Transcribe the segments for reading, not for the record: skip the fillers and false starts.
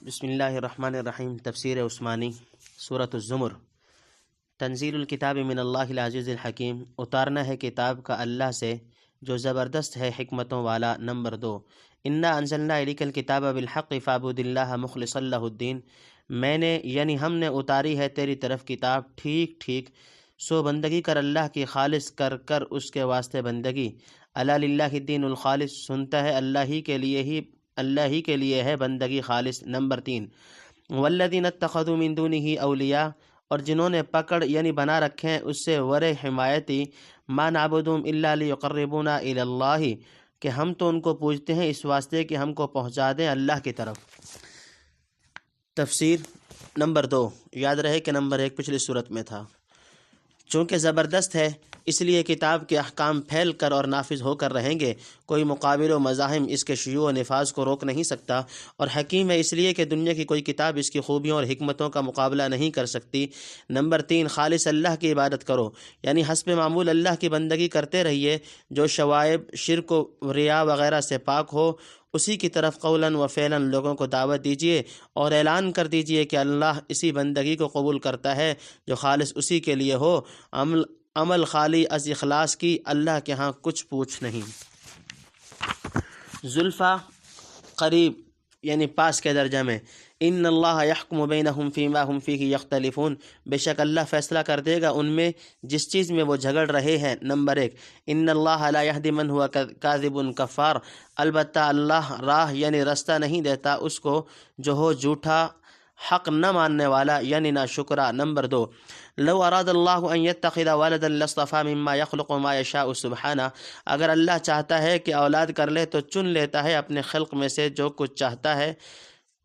بسم اللہ الرحمن الرحیم۔ تفسیر عثمانی سورۃ الزمر۔ تنزیل الکتاب من اللہ العزیز الحکیم، اتارنا ہے کتاب کا اللہ سے جو زبردست ہے حکمتوں والا۔ نمبر 2، انا انزلنا الیک الکتاب بالحق فاعبد اللہ مخلصا لہ الدین، میں نے یعنی ہم نے اتاری ہے تیری طرف کتاب ٹھیک ٹھیک، سو بندگی کر اللہ کی خالص کر کر اس کے واسطے بندگی۔ الا للہ الدین الخالص، سنتا ہے اللہ ہی کے لیے ہے بندگی خالص۔ نمبر 3، والذین اتخذوا من دونہ اولیاء، اور جنہوں نے پکڑ یعنی بنا رکھے ہیں اس سے ورے حمایتی، ما نعبدہم الا لیقربونا الی اللہ، کہ ہم تو ان کو پوجتے ہیں اس واسطے کہ ہم کو پہنچا دیں اللہ کی طرف۔ تفسیر نمبر 2، یاد رہے کہ نمبر 1 پچھلی صورت میں تھا۔ چونکہ زبردست ہے اس لیے کتاب کے احکام پھیل کر اور نافذ ہو کر رہیں گے، کوئی مقابل و مزاحم اس کے شیوع و نفاذ کو روک نہیں سکتا، اور حکیم ہے اس لیے کہ دنیا کی کوئی کتاب اس کی خوبیوں اور حکمتوں کا مقابلہ نہیں کر سکتی۔ نمبر 3، خالص اللہ کی عبادت کرو، یعنی حسب معمول اللہ کی بندگی کرتے رہیے، جو شوائب، شرک و ریا وغیرہ سے پاک ہو، اسی کی طرف قولاً و فعلاً لوگوں کو دعوت دیجیے، اور اعلان کر دیجیے کہ اللہ اسی بندگی کو قبول کرتا ہے جو خالص اسی کے لیے ہو، عمل خالی از اخلاص کی، اللہ کے ہاں کچھ پوچھ نہیں۔ زلفیٰ، قریب یعنی پاس کے درجہ میں، ان اللہ یحکم بینہم فیما ہم فیہ یختلفون، بے شک اللہ فیصلہ کر دے گا ان میں جس چیز میں وہ جھگڑ رہے ہیں۔ نمبر 1، ان اللہ لا یہدی من ہوا کاذب کفار، البتہ اللہ راہ یعنی رستہ نہیں دیتا اس کو جو ہو جھوٹا، حق نہ ماننے والا یعنی ناشکرا۔ نمبر 2، لو اراد اللہ ان یتخذ ولدا لاصطفى مما یخلق ما یشاء سبحانہ، اگر اللہ چاہتا ہے کہ اولاد کر لے تو چن لیتا ہے اپنے خلق میں سے جو کچھ چاہتا ہے،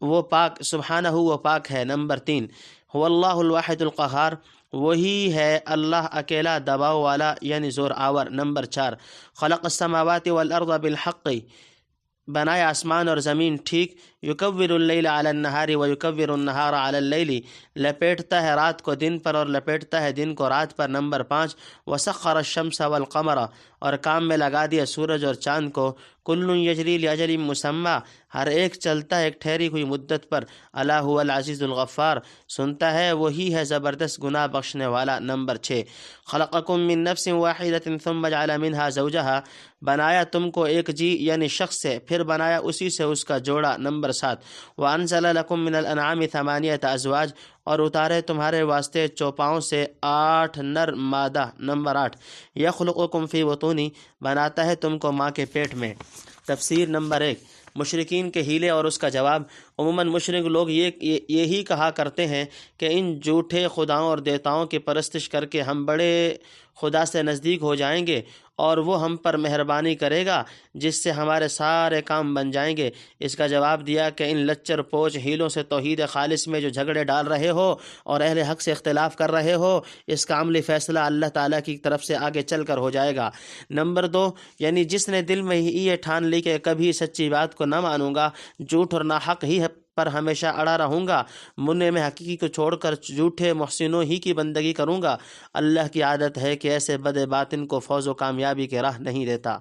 وہ پاک، سبحانہ وہ پاک ہے۔ نمبر 3، هو اللہ الواحد القہار، وہی ہے اللہ اکیلا دباؤ والا یعنی زور آور۔ نمبر 4، خلق السماوات والارض بالحق، بنایا آسمان اور زمین ٹھیک، یکور اللیل علی النہار ویکور النہار علی اللیل، لپیٹتا ہے رات کو دن پر اور لپیٹتا ہے دن کو رات پر۔ نمبر 5، وسخر الشمس والقمر، اور کام میں لگا دیا سورج اور چاند کو، کل یجری لاجل مسمی، ہر ایک چلتا ہے ایک ٹھہری ہوئی مدت پر، الا هو العزیز الغفار، سنتا ہے وہی ہے زبردست گناہ بخشنے والا۔ نمبر 6، خلقکم من نفس واحدۃ ثم جعل منها زوجہا، بنایا تم کو ایک جی یعنی شخص سے، پھر بنایا اسی سے اس کا جوڑا۔ نمبر 7، وانزل لکم من الانعام ثمانیۃ ازواج، اور اتارے تمہارے واسطے چوپاؤں سے 8 نر مادہ۔ نمبر 8، یخلقکم فی بطون، بناتا ہے تم کو ماں کے پیٹ میں۔ تفسیر نمبر 1، مشرکین کے حیلے اور اس کا جواب۔ عموماً مشرک لوگ یہی کہا کرتے ہیں کہ ان جھوٹے خداؤں اور دیوتاؤں کی پرستش کر کے ہم بڑے خدا سے نزدیک ہو جائیں گے اور وہ ہم پر مہربانی کرے گا جس سے ہمارے سارے کام بن جائیں گے۔ اس کا جواب دیا کہ ان لچر پوچ حیلوں سے توحید خالص میں جو جھگڑے ڈال رہے ہو اور اہل حق سے اختلاف کر رہے ہو، اس کا عملی فیصلہ اللہ تعالیٰ کی طرف سے آگے چل کر ہو جائے گا۔ نمبر 2، یعنی جس نے دل میں ہی یہ ٹھان لی کہ کبھی سچی بات کو نہ مانوں گا، جھوٹ اور ناحق ہی پر ہمیشہ اڑا رہوں گا، منع میں حقیقی کو چھوڑ کر جھوٹے محسنوں ہی کی بندگی کروں گا، اللہ کی عادت ہے کہ ایسے بد باطن کو فوز و کامیابی کے راہ نہیں دیتا۔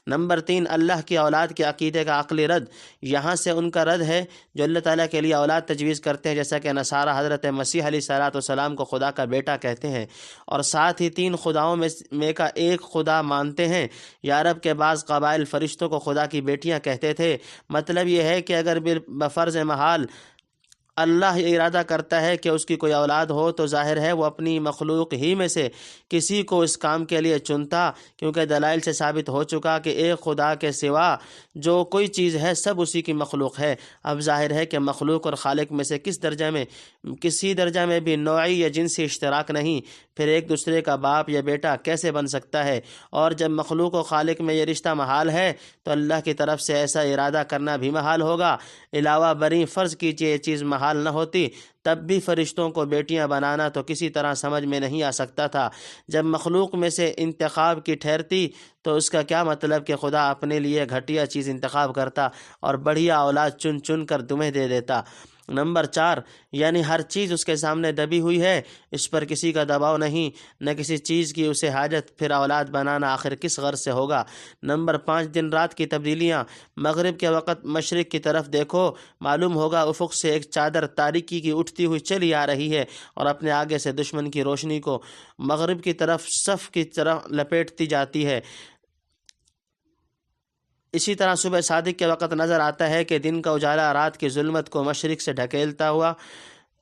نمبر 3، اللہ کی اولاد کے عقیدے کا عقلی رد، یہاں سے ان کا رد ہے جو اللہ تعالیٰ کے لیے اولاد تجویز کرتے ہیں، جیسا کہ نصارہ حضرت مسیح علیہ السلام کو خدا کا بیٹا کہتے ہیں، اور ساتھ ہی 3 خداؤں میں کا ایک خدا مانتے ہیں۔ یارب کے بعض قبائل فرشتوں کو خدا کی بیٹیاں کہتے تھے۔ مطلب یہ ہے کہ اگر بفرض محال اللہ ارادہ کرتا ہے کہ اس کی کوئی اولاد ہو تو ظاہر ہے وہ اپنی مخلوق ہی میں سے کسی کو اس کام کے لیے چنتا، کیونکہ دلائل سے ثابت ہو چکا کہ ایک خدا کے سوا جو کوئی چیز ہے سب اسی کی مخلوق ہے۔ اب ظاہر ہے کہ مخلوق اور خالق میں سے کسی درجہ میں بھی نوعی یا جنسی اشتراک نہیں، پھر ایک دوسرے کا باپ یا بیٹا کیسے بن سکتا ہے؟ اور جب مخلوق و خالق میں یہ رشتہ محال ہے تو اللہ کی طرف سے ایسا ارادہ کرنا بھی محال ہوگا۔ علاوہ بری فرض کیجیے یہ چیز محال نہ ہوتی تب بھی فرشتوں کو بیٹیاں بنانا تو کسی طرح سمجھ میں نہیں آ سکتا تھا۔ جب مخلوق میں سے انتخاب کی ٹھہرتی تو اس کا کیا مطلب کہ خدا اپنے لیے گھٹیا چیز انتخاب کرتا اور بڑھیا اولاد چن چن کر تمہیں دے دیتا۔ نمبر 4، یعنی ہر چیز اس کے سامنے دبی ہوئی ہے، اس پر کسی کا دباؤ نہیں، نہ کسی چیز کی اسے حاجت، پھر اولاد بنانا آخر کس غرض سے ہوگا۔ نمبر 5، دن رات کی تبدیلیاں۔ مغرب کے وقت مشرق کی طرف دیکھو، معلوم ہوگا افق سے ایک چادر تاریکی کی اٹھتی ہوئی چلی آ رہی ہے اور اپنے آگے سے دشمن کی روشنی کو مغرب کی طرف صف کی طرح لپیٹتی جاتی ہے۔ اسی طرح صبح صادق کے وقت نظر آتا ہے کہ دن کا اجالا رات کی ظلمت کو مشرق سے ڈھکیلتا ہوا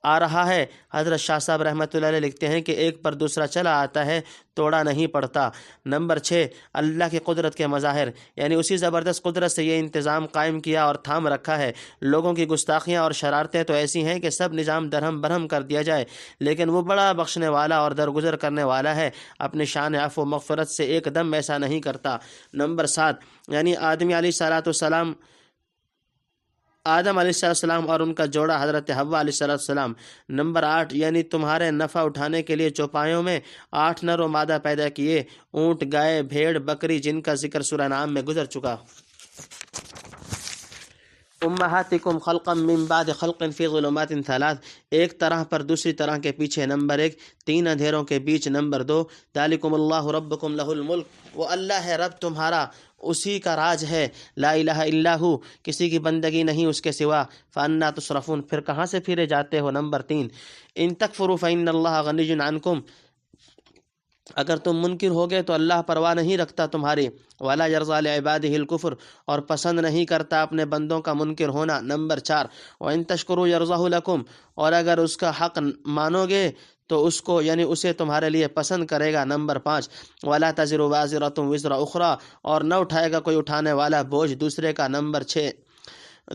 آ رہا ہے۔ حضرت شاہ صاحب رحمۃ اللہ علیہ لکھتے ہیں کہ ایک پر دوسرا چلا آتا ہے، توڑا نہیں پڑتا۔ نمبر 6، اللہ کی قدرت کے مظاہر، یعنی اسی زبردست قدرت سے یہ انتظام قائم کیا اور تھام رکھا ہے۔ لوگوں کی گستاخیاں اور شرارتیں تو ایسی ہیں کہ سب نظام درہم برہم کر دیا جائے، لیکن وہ بڑا بخشنے والا اور درگزر کرنے والا ہے، اپنی شان عفو و مغفرت سے ایک دم ایسا نہیں کرتا۔ نمبر 7، یعنی آدم علیہ السلام اور ان کا جوڑا حضرت حوا علیہ السلام۔ نمبر 8، یعنی تمہارے نفع اٹھانے کے لیے چوپایوں میں 8 نر و مادہ پیدا کیے، اونٹ، گائے، بھیڑ، بکری، جن کا ذکر سورہ نعام میں گزر چکا۔ امہاتکم خلقا من بعد خلق فی ظلمات 3، ایک طرح پر دوسری طرح کے پیچھے۔ نمبر 1، 3 اندھیروں کے بیچ۔ نمبر 2، ذالکم اللہ ربکم لہ الملک، وہ اللہ ہے رب تمہارا، اسی کا راج ہے، لا الہ الا ہو، کسی کی بندگی نہیں اس کے سوا، فانا تصرفون، پھر کہاں سے پھرے جاتے ہو۔ نمبر 3، ان تکفروا فإن اللہ غنی عنکم، اگر تم منکر ہوگے تو اللہ پرواہ نہیں رکھتا تمہاری، ولا یرضی لعبادہ الکفر، اور پسند نہیں کرتا اپنے بندوں کا منکر ہونا۔ نمبر 4، وان تشکروا یرضہ لکم، اور اگر اس کا حق مانو گے تو اس کو یعنی اسے تمہارے لیے پسند کرے گا۔ نمبر 5، ولا تزر وازرۃ وزر اخری، اور نہ اٹھائے گا کوئی اٹھانے والا بوجھ دوسرے کا۔ نمبر 6،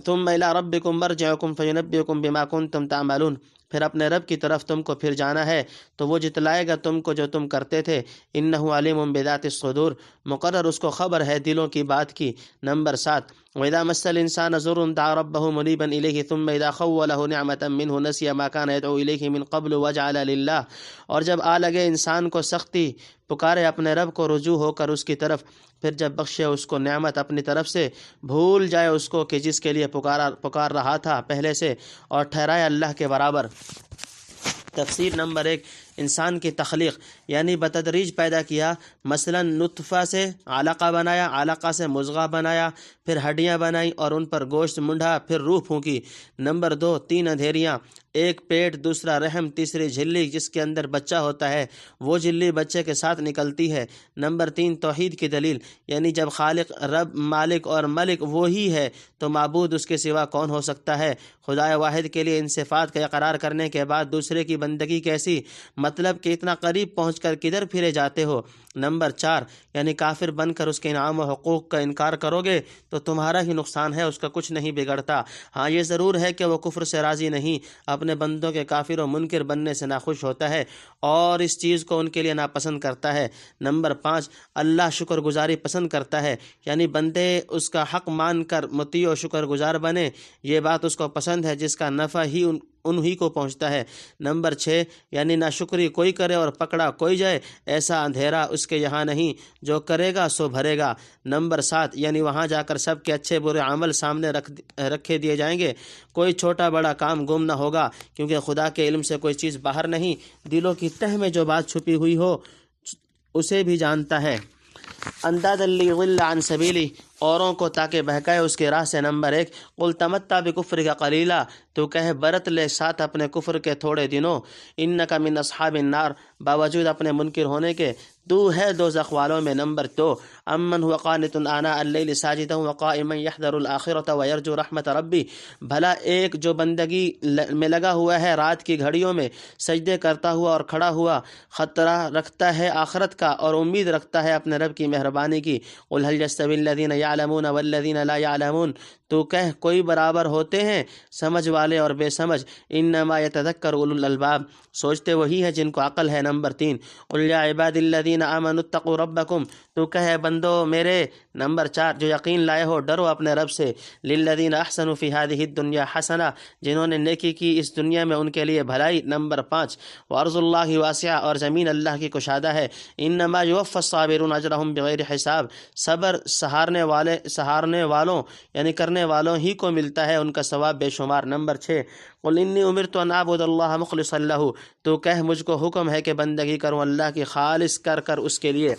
ثم الی ربکم مرجعکم فینبئکم بما کنتم تعملون، پھر اپنے رب کی طرف تم کو پھر جانا ہے تو وہ جتلائے گا تم کو جو تم کرتے تھے۔ انہ علیم بذات الصدور، مقرر اس کو خبر ہے دلوں کی بات کی۔ نمبر 7، وَإِذَا مَسَّ الْإِنسَانَ ضُرٌّ دَعَا رَبَّهُ مُنِيبًا إِلَيْهِ ثُمَّ إِذَا خَوَّلَهُ نِعْمَةً مِّنْهُ نَسِيَ مَا كَانَ يَدْعُو إِلَيْهِ مِن قَبْلُ وَجَعَلَ لِلَّهِ، اور جب آ لگے انسان کو سختی، پکارے اپنے رب کو رجوع ہو کر اس کی طرف، پھر جب بخشے اس کو نعمت اپنی طرف سے، بھول جائے اس کو کہ جس کے لیے پکار رہا تھا پہلے سے، اور ٹھہرائے اللہ کے برابر۔ تفسیر نمبر 1، انسان کی تخلیق، یعنی بتدریج پیدا کیا، مثلا نطفہ سے علقہ بنایا، علقہ سے مضغہ بنایا، پھر ہڈیاں بنائیں اور ان پر گوشت منڈھا، پھر روح پھونکی۔ نمبر 2، 3 اندھیریاں، ایک پیٹ، دوسرا رحم، تیسری جھلی جس کے اندر بچہ ہوتا ہے، وہ جھلی بچے کے ساتھ نکلتی ہے۔ نمبر 3، توحید کی دلیل، یعنی جب خالق، رب، مالک اور ملک وہی ہے تو معبود اس کے سوا کون ہو سکتا ہے۔ خدائے واحد کے لیے ان صفات کا اقرار کرنے کے بعد دوسرے کی بندگی کیسی، مطلب کہ اتنا قریب پہنچ کر کدھر پھرے جاتے ہو۔ نمبر 4، یعنی کافر بن کر اس کے انعام و حقوق کا انکار کرو گے تو تمہارا ہی نقصان ہے، اس کا کچھ نہیں بگڑتا۔ ہاں یہ ضرور ہے کہ وہ کفر سے راضی نہیں، اپنے بندوں کے کافر و منکر بننے سے ناخوش ہوتا ہے اور اس چیز کو ان کے لیے ناپسند کرتا ہے۔ نمبر 5، اللہ شکر گزاری پسند کرتا ہے، یعنی بندے اس کا حق مان کر مطیع و شکر گزار بنے، یہ بات اس کو پسند ہے جس کا نفع ہی انہی کو پہنچتا ہے۔ نمبر 6، یعنی ناشکری کوئی کرے اور پکڑا کوئی جائے، ایسا اندھیرا اس کے یہاں نہیں، جو کرے گا سو بھرے گا۔ نمبر 7، یعنی وہاں جا کر سب کے اچھے برے عمل سامنے رکھے دیے جائیں گے، کوئی چھوٹا بڑا کام گم نہ ہوگا، کیونکہ خدا کے علم سے کوئی چیز باہر نہیں، دلوں کی تہ میں جو بات چھپی ہوئی ہو اسے بھی جانتا ہے۔ اندادا لیضل عن سبیلی، اوروں کو تاکہ بہکائے اس کے راہ سے۔ نمبر 1، قل تمتع بکفرک قلیلا، تو کہے برت لے ساتھ اپنے کفر کے تھوڑے دنوں، انک من اصحاب النار، باوجود اپنے منکر ہونے کے تو ہے دوزخ والوں میں۔ نمبر 2، امن هو قانت آناء اللیل ساجدا وقائما یحذر الآخرۃ ویرجو رحمت ربی، بھلا ایک جو بندگی میں لگا ہوا ہے رات کی گھڑیوں میں، سجدے کرتا ہوا اور کھڑا ہوا، خطرہ رکھتا ہے آخرت کا اور امید رکھتا ہے اپنے رب کی مہربانی کی۔ قل هل يستوي الذین یعلمون والذین لا یعلمون، تو کہہ کوئی برابر ہوتے ہیں سمجھ والے اور بے سمجھ، انما یتذکر اولو الالباب، سوچتے وہی ہیں جن کو عقل ہے۔ نمبر 3، قل یا عباد الذین آمنوا اتقوا ربکم، تو کہے بندو میرے۔ نمبر 4، جو یقین لائے ہو ڈرو اپنے رب سے۔ للذین احسنوا فی ہذہ الدنیا حسنہ، جنہوں نے نیکی کی اس دنیا میں ان کے لیے بھلائی۔ نمبر 5، وارض اللہ واسعہ، اور زمین اللہ کی کشادہ ہے۔ انما یوفی الصابرون اجرہم بغیر حساب، صبر سہارنے والوں یعنی کرنے والوں ہی کو ملتا ہے ان کا ثواب بے شمار۔ نمبر 6، قل انی امرت ان اعبد اللہ مخلصا لہ، تو کہہ مجھ کو حکم ہے کہ بندگی کروں اللہ کی خالص کر اس کے لیے۔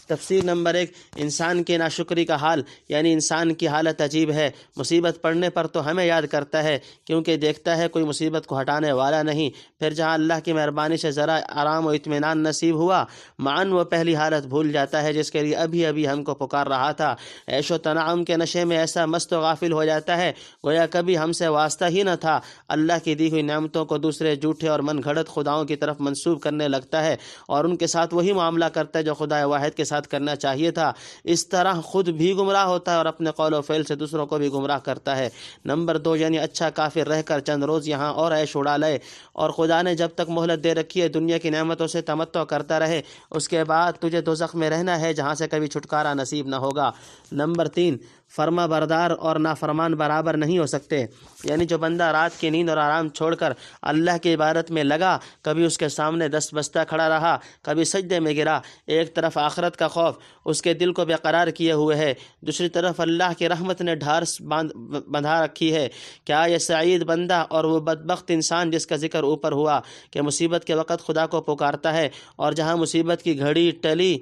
تفسیر نمبر 1، انسان کی ناشکری کا حال، یعنی انسان کی حالت عجیب ہے۔ مصیبت پڑنے پر تو ہمیں یاد کرتا ہے کیونکہ دیکھتا ہے کوئی مصیبت کو ہٹانے والا نہیں، پھر جہاں اللہ کی مہربانی سے ذرا آرام و اطمینان نصیب ہوا، معاً وہ پہلی حالت بھول جاتا ہے جس کے لیے ابھی ابھی ہم کو پکار رہا تھا۔ عیش و تنعم کے نشے میں ایسا مست و غافل ہو جاتا ہے گویا کبھی ہم سے واسطہ ہی نہ تھا۔ اللہ کی دی ہوئی نعمتوں کو دوسرے جھوٹے اور من گھڑت خداؤں کی طرف منسوب کرنے لگتا ہے اور ان کے ساتھ وہی معاملہ کرتا ہے جو خدا واحد کے ساتھ کرنا چاہیے تھا۔ اس طرح خود بھی گمراہ ہوتا ہے اور اپنے قول و فعل سے دوسروں کو بھی گمراہ کرتا ہے۔ نمبر 2، یعنی اچھا کافر رہ کر چند روز یہاں اور عیش اڑا لے، اور خدا نے جب تک مہلت دے رکھی ہے دنیا کی نعمتوں سے تمتع کرتا رہے، اس کے بعد تجھے دوزخ میں رہنا ہے جہاں سے کبھی چھٹکارا نصیب نہ ہوگا۔ نمبر 3، فرما بردار اور نافرمان برابر نہیں ہو سکتے، یعنی جو بندہ رات کی نیند اور آرام چھوڑ کر اللہ کی عبادت میں لگا، کبھی اس کے سامنے دست بستہ کھڑا رہا، کبھی سجدے میں گرا، ایک طرف آخرت کا خوف اس کے دل کو بے قرار کیے ہوئے ہے، دوسری طرف اللہ کی رحمت نے ڈھارس بندھا رکھی ہے، کیا یہ سعید بندہ اور وہ بدبخت انسان جس کا ذکر اوپر ہوا کہ مصیبت کے وقت خدا کو پکارتا ہے اور جہاں مصیبت کی گھڑی ٹلی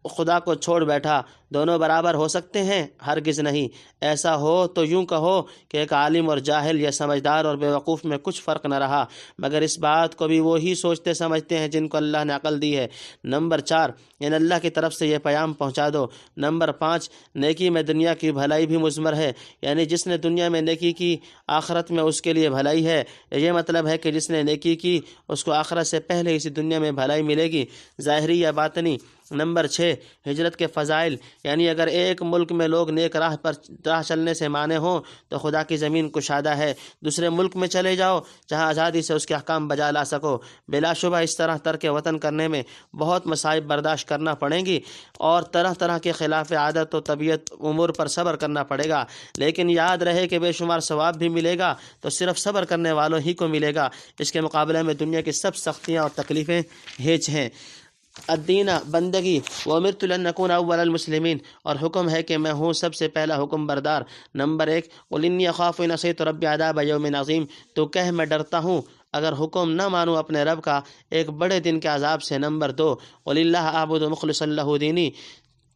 خدا کو چھوڑ بیٹھا، دونوں برابر ہو سکتے ہیں؟ ہرگز نہیں۔ ایسا ہو تو یوں کہو کہ ایک عالم اور جاہل یا سمجھدار اور بیوقوف میں کچھ فرق نہ رہا، مگر اس بات کو بھی وہی سوچتے سمجھتے ہیں جن کو اللہ نے عقل دی ہے۔ نمبر 4، یعنی اللہ کی طرف سے یہ پیام پہنچا دو۔ نمبر 5، نیکی میں دنیا کی بھلائی بھی مضمر ہے، یعنی جس نے دنیا میں نیکی کی آخرت میں اس کے لیے بھلائی ہے۔ یہ مطلب ہے کہ جس نے نیکی کی اس کو آخرت سے پہلے اسی دنیا میں بھلائی ملے گی، ظاہری یا باطنی۔ نمبر 6، ہجرت کے فضائل، یعنی اگر ایک ملک میں لوگ نیک راہ چلنے سے مانے ہوں تو خدا کی زمین کشادہ ہے، دوسرے ملک میں چلے جاؤ جہاں آزادی سے اس کے احکام بجا لا سکو۔ بلا شبہ اس طرح ترک وطن کرنے میں بہت مصائب برداشت کرنا پڑیں گی اور طرح طرح کے خلاف عادت و طبیعت امور پر صبر کرنا پڑے گا، لیکن یاد رہے کہ بے شمار ثواب بھی ملے گا تو صرف صبر کرنے والوں ہی کو ملے گا۔ اس کے مقابلے میں دنیا کی سب سختیاں اور تکلیفیں ہیچ ہیں۔ الدینہ، بندگی، وامرت لن اکون اول المسلمین، اور حکم ہے کہ میں ہوں سب سے پہلا حکم بردار۔ نمبر 1، قل انی اخاف ان عصیت ربی عذاب یوم عظیم، تو کہہ میں ڈرتا ہوں اگر حکم نہ مانوں اپنے رب کا ایک بڑے دن کے عذاب سے۔ نمبر 2، قل اللہ اعبد مخلصا لہ دینی،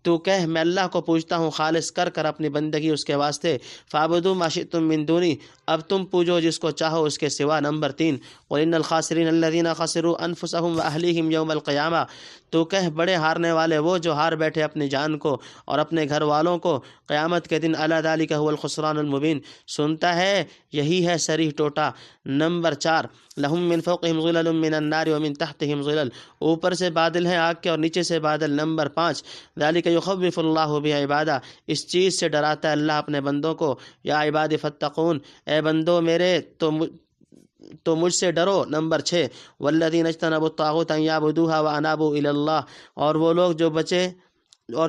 تو کہہ میں اللہ کو پوجتا ہوں خالص کر اپنی بندگی اس کے واسطے۔ فاعبدوا ما شئتم من دونی، اب تم پوجو جس کو چاہو اس کے سوا۔ نمبر 3، قل ان الخاسرین الذین خسروا انفسهم واہلیہم یوم القیامہ، تو کہہ بڑے ہارنے والے وہ جو ہار بیٹھے اپنی جان کو اور اپنے گھر والوں کو قیامت کے دن۔ الا ذلک هو الخسران المبین، سنتا ہے یہی ہے صریح ٹوٹا۔ نمبر 4، لہم من فوقہم ظلل من النار ومن تحتہم ظلل، اوپر سے بادل ہیں آگ کے اور نیچے سے بادل۔ نمبر 5، ذالک یخوف اللہ بعبادہ، اس چیز سے ڈراتا ہے اللہ اپنے بندوں کو۔ یا عباد فتقون، اے بندو میرے تو مجھ سے ڈرو۔ نمبر 6، والذین اجتنبوا الطاغوت ان یعبدوها وانابوا الی اللہ، اور وہ لوگ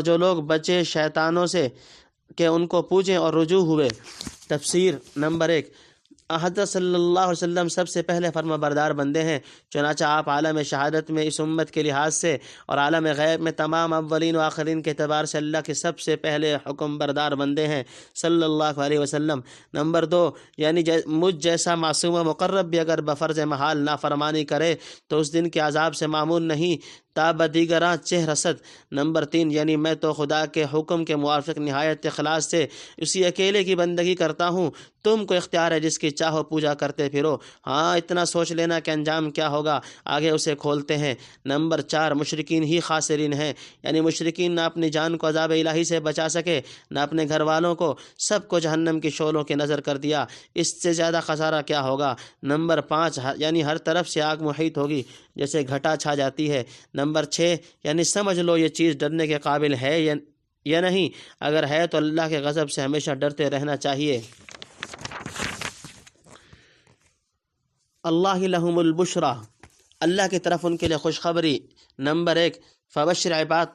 جو لوگ بچے شیطانوں سے کہ ان کو پوجیں اور رجوع ہوئے۔ تفسیر نمبر 1، حضرت صلی اللہ علیہ وسلم سب سے پہلے فرما بردار بندے ہیں، چنانچہ آپ عالم شہادت میں اس امت کے لحاظ سے اور عالم غیب میں تمام اولین و آخرین کے اعتبار سے اللہ کے سب سے پہلے حکم بردار بندے ہیں صلی اللہ علیہ وسلم۔ نمبر 2، یعنی مجھ جیسا معصوم و مقرب بھی اگر بفرض محال نافرمانی کرے تو اس دن کے عذاب سے معمول نہیں تا بدیگراں چہ رسد۔ نمبر 3، یعنی میں تو خدا کے حکم کے موافق نہایت اخلاص سے اسی اکیلے کی بندگی کرتا ہوں، تم کو اختیار ہے جس کی چاہو پوجا کرتے پھرو۔ ہاں اتنا سوچ لینا کہ انجام کیا ہوگا، آگے اسے کھولتے ہیں۔ نمبر 4، مشرکین ہی خاسرین ہیں، یعنی مشرکین نہ اپنی جان کو عذاب الہی سے بچا سکے نہ اپنے گھر والوں کو، سب کو جہنم کی شعلوں کے نظر کر دیا، اس سے زیادہ خسارہ کیا ہوگا۔ نمبر 5، یعنی ہر طرف سے آگ محیط ہوگی جیسے گھٹا چھا جاتی ہے۔ نمبر 6، یعنی سمجھ لو یہ چیز ڈرنے کے قابل ہے یا یا نہیں؟ اگر ہے تو اللہ کے غضب سے ہمیشہ ڈرتے رہنا چاہیے۔ اللہ لہم البشرا، اللہ کی طرف ان کے لیے خوشخبری۔ نمبر 1، فبشر عباد،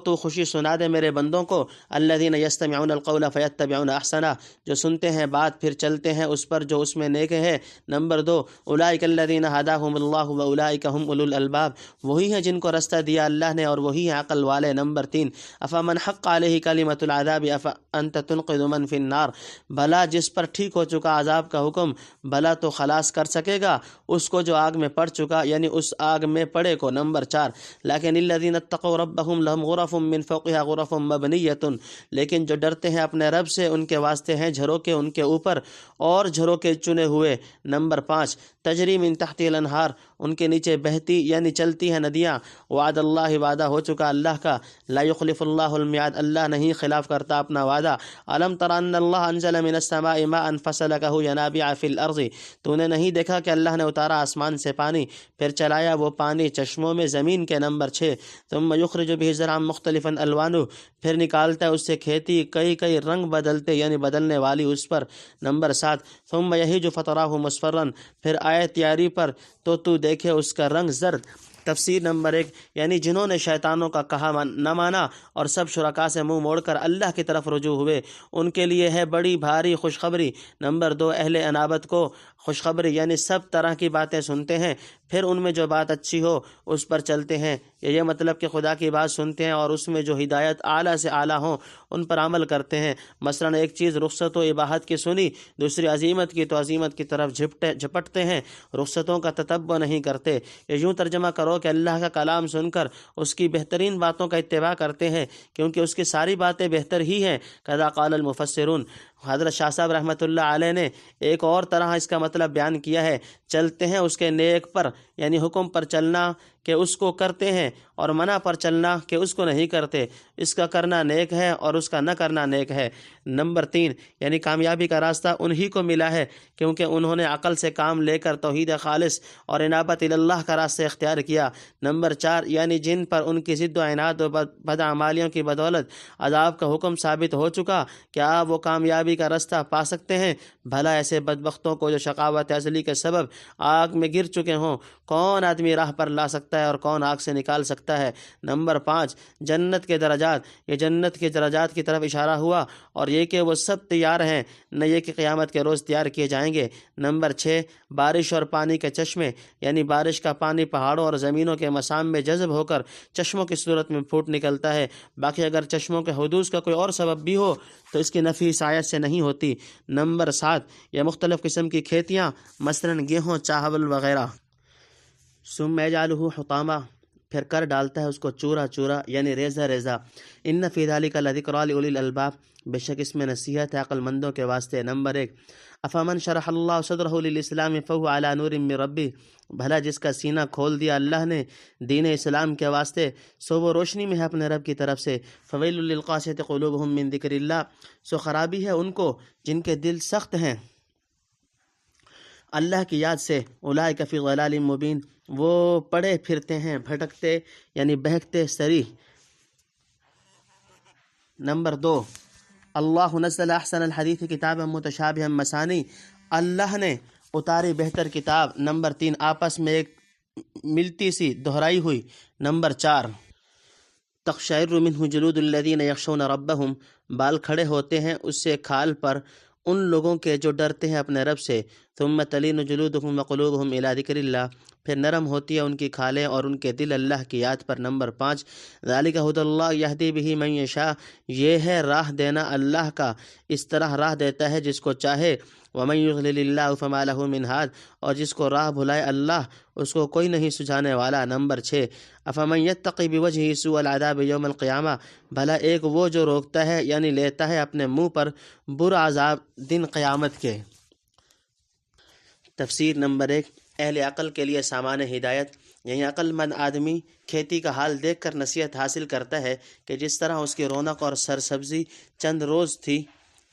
تو خوشی سنا دے میرے بندوں کو، الذین یستمعون القول فیتبعون احسنہ، جو سنتے ہیں بات پھر چلتے ہیں اس پر جو اس میں نیک ہے۔ نمبر 2، اولئک الذین ہداہم اللہ واولئک هم اولو الالباب، وہی ہیں جن کو رستہ دیا اللہ نے اور وہی ہیں عقل والے۔ نمبر 3، افمن حق علیہ کلمۃ العذاب افانت تنقذ من فی النار، بھلا جس پر ٹھیک ہو چکا عذاب کا حکم، بھلا تو خلاص کر سکے گا اس کو جو آگ میں پڑ چکا، یعنی اس آگ میں پڑے کو۔ نمبر 4، لیکن الذین اتقوا ربهم لهم غرف من فوقها غرف مبنیۃ، لیکن جو ڈرتے ہیں اپنے رب سے ان کے واسطے ہیں جھروکے ان کے اوپر اور جھروکے چنے ہوئے۔ نمبر 5، تجری من تحت الانہار، ان کے نیچے بہتی یعنی چلتی ہیں ندیاں۔ وعد اللہ، وعدہ ہو چکا اللہ کا، لا یخلف اللہ المیعاد، اللہ نہیں خلاف کرتا اپنا وعدہ۔ الم تر ان اللہ انزل من السماء ماء فسلکہ ینابیع فی الارض، تو نے نہیں دیکھا کہ اللہ نے اتارا آسمان سے پانی پھر چلایا وہ پانی چشموں میں زمین کے۔ نمبر 6، ثم یخرج به زرعا مختلفا الوانہ، پھر نکالتا ہے اس سے کھیتی کئی رنگ بدلتے یعنی بدلنے والی اس پر۔ نمبر 7، ثم یہیج فتراہ مصفرا، پھر آئے تیاری پر تو دیکھے اس کا رنگ زرد۔ تفسیر نمبر 1، یعنی جنہوں نے شیطانوں کا کہا نہ مانا اور سب شرکا سے منہ موڑ کر اللہ کی طرف رجوع ہوئے، ان کے لیے ہے بڑی بھاری خوشخبری۔ نمبر 2، اہل انابت کو خوشخبری، یعنی سب طرح کی باتیں سنتے ہیں پھر ان میں جو بات اچھی ہو اس پر چلتے ہیں۔ یہ مطلب کہ خدا کی بات سنتے ہیں اور اس میں جو ہدایت اعلیٰ سے اعلیٰ ہوں ان پر عمل کرتے ہیں۔ مثلا ایک چیز رخصت و اباحت کی سنی، دوسری عزیمت کی تو عزیمت کی طرف جھپٹتے ہیں، رخصتوں کا تتبع نہیں کرتے۔ یہ یوں ترجمہ کرو کہ اللہ کا کلام سن کر اس کی بہترین باتوں کا اتباع کرتے ہیں کیونکہ اس کی ساری باتیں بہتر ہی ہیں۔ کذا قال المفسرون، حضرت شاہ صاحب رحمۃ اللہ علیہ نے ایک اور طرح اس کا مطلب بیان کیا ہے، چلتے ہیں اس کے نیک پر، یعنی حکم پر چلنا کہ اس کو کرتے ہیں اور منع پر چلنا کہ اس کو نہیں کرتے، اس کا کرنا نیک ہے اور اس کا نہ کرنا نیک ہے۔ نمبر 3، یعنی کامیابی کا راستہ انہی کو ملا ہے کیونکہ انہوں نے عقل سے کام لے کر توحید خالص اور انابت اللہ کا راستہ اختیار کیا۔ نمبر 4، یعنی جن پر ان کی ضد و عناد و بدعمالیوں کی بدولت عذاب کا حکم ثابت ہو چکا، کیا وہ کامیابی کا راستہ پا سکتے ہیں؟ بھلا ایسے بدبختوں کو جو شقاوت ازلی کے سبب آگ میں گر چکے ہوں کون آدمی راہ پر لا سکتا ہے اور کون آگ سے نکال سکتا ہے؟ نمبر 5، جنت کے درجات، یہ جنت کے درجات کی طرف اشارہ ہوا اور یہ کہ وہ سب تیار ہیں، نہ یہ کہ قیامت کے روز تیار کیے جائیں گے۔ نمبر 6، بارش اور پانی کے چشمے، یعنی بارش کا پانی پہاڑوں اور زمینوں کے مسام میں جذب ہو کر چشموں کی صورت میں پھوٹ نکلتا ہے۔ باقی اگر چشموں کے حدوث کا کوئی اور سبب بھی ہو تو اس کی نفی اس آیت سے نہیں ہوتی۔ نمبر 7، یہ مختلف قسم کی کھیتیاں، مثلا گیہوں، چاول وغیرہ۔ ثم یجعلہ حطاما، پھر کر ڈالتا ہے اس کو چورا چورا یعنی ریزہ ریزہ۔ ان فی ذلک لذکری لاولی الالباب، بے شک اس میں نصیحت ہے عقل مندوں کے واسطے۔ نمبر 1، افمن شرح اللہ صدرہ للاسلام فہو علی نور من ربہ، بھلا جس کا سینہ کھول دیا اللہ نے دین اسلام کے واسطے سو وہ روشنی میں ہے اپنے رب کی طرف سے۔ فویل للقاسیۃ قلوبہم من ذکر اللہ، سو خرابی ہے ان کو جن کے دل سخت ہیں اللہ کی یاد سے۔ اولئک فی ضلال مبین، وہ پڑے پھرتے ہیں بھٹکتے یعنی بہکتے سری۔ نمبر 2، اللہ نزل احسن الحدیث کتابا متشابہا مثانی، اللہ نے اتاری بہتر کتاب۔ نمبر 3، آپس میں ایک ملتی سی دہرائی ہوئی۔ نمبر 4، تقشعر منہ جلود الذین یخشون ربہم، بال کھڑے ہوتے ہیں اس سے کھال پر ان لوگوں کے جو ڈرتے ہیں اپنے رب سے۔ ثم تلین جلودہم وقلوبہم الی ذکر اللہ، پھر نرم ہوتی ہے ان کی کھالیں اور ان کے دل اللہ کی یاد پر۔ نمبر 5، ذالک ھدی اللہ یہدی بہ من یشاء، یہ ہے راہ دینا اللہ کا، اس طرح راہ دیتا ہے جس کو چاہے۔ ومن یضلل اللہ فما لہ من ہاد، اور جس کو راہ بھلائے اللہ اس کو کوئی نہیں سجھانے والا۔ نمبر 6، افمن یتقی بوجہہ سوء العذاب یوم القیامہ، بھلا ایک وہ جو روکتا ہے یعنی لیتا ہے اپنے منہ پر برا عذاب دن قیامت کے۔ تفسیر نمبر 1، اہل عقل کے لیے سامان ہدایت، یعنی عقل مند آدمی کھیتی کا حال دیکھ کر نصیحت حاصل کرتا ہے کہ جس طرح اس کی رونق اور سرسبزی چند روز تھی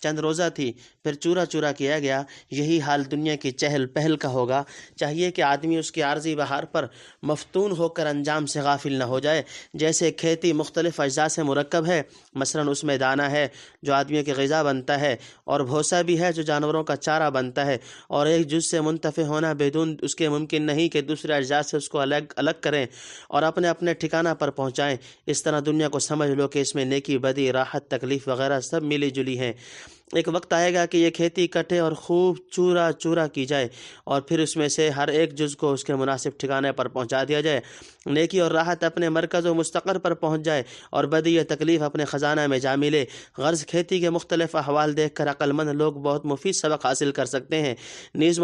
چند روزہ تھی، پھر چورا چورا کیا گیا۔ یہی حال دنیا کی چہل پہل کا ہوگا۔ چاہیے کہ آدمی اس کی عارضی بہار پر مفتون ہو کر انجام سے غافل نہ ہو جائے۔ جیسے کھیتی مختلف اجزاء سے مرکب ہے، مثلاً اس میں دانہ ہے جو آدمیوں کی غذا بنتا ہے، اور بھوسا بھی ہے جو جانوروں کا چارہ بنتا ہے، اور ایک جز سے منتفع ہونا بدون اس کے ممکن نہیں کہ دوسرے اجزاء سے اس کو الگ الگ کریں اور اپنے اپنے ٹھکانہ پر پہنچائیں۔ اس طرح دنیا کو سمجھ لو کہ اس میں نیکی بدی، راحت تکلیف وغیرہ سب ملی جلی ہیں۔ ایک وقت آئے گا کہ یہ کھیتی کٹے اور خوب چورا چورا کی جائے، اور پھر اس میں سے ہر ایک جز کو اس کے مناسب ٹھکانے پر پہنچا دیا جائے۔ نیکی اور راحت اپنے مرکز و مستقر پر پہنچ جائے، اور بدی یا تکلیف اپنے خزانہ میں جا ملے۔ غرض کھیتی کے مختلف احوال دیکھ کر عقل مند لوگ بہت مفید سبق حاصل کر سکتے ہیں۔ نیز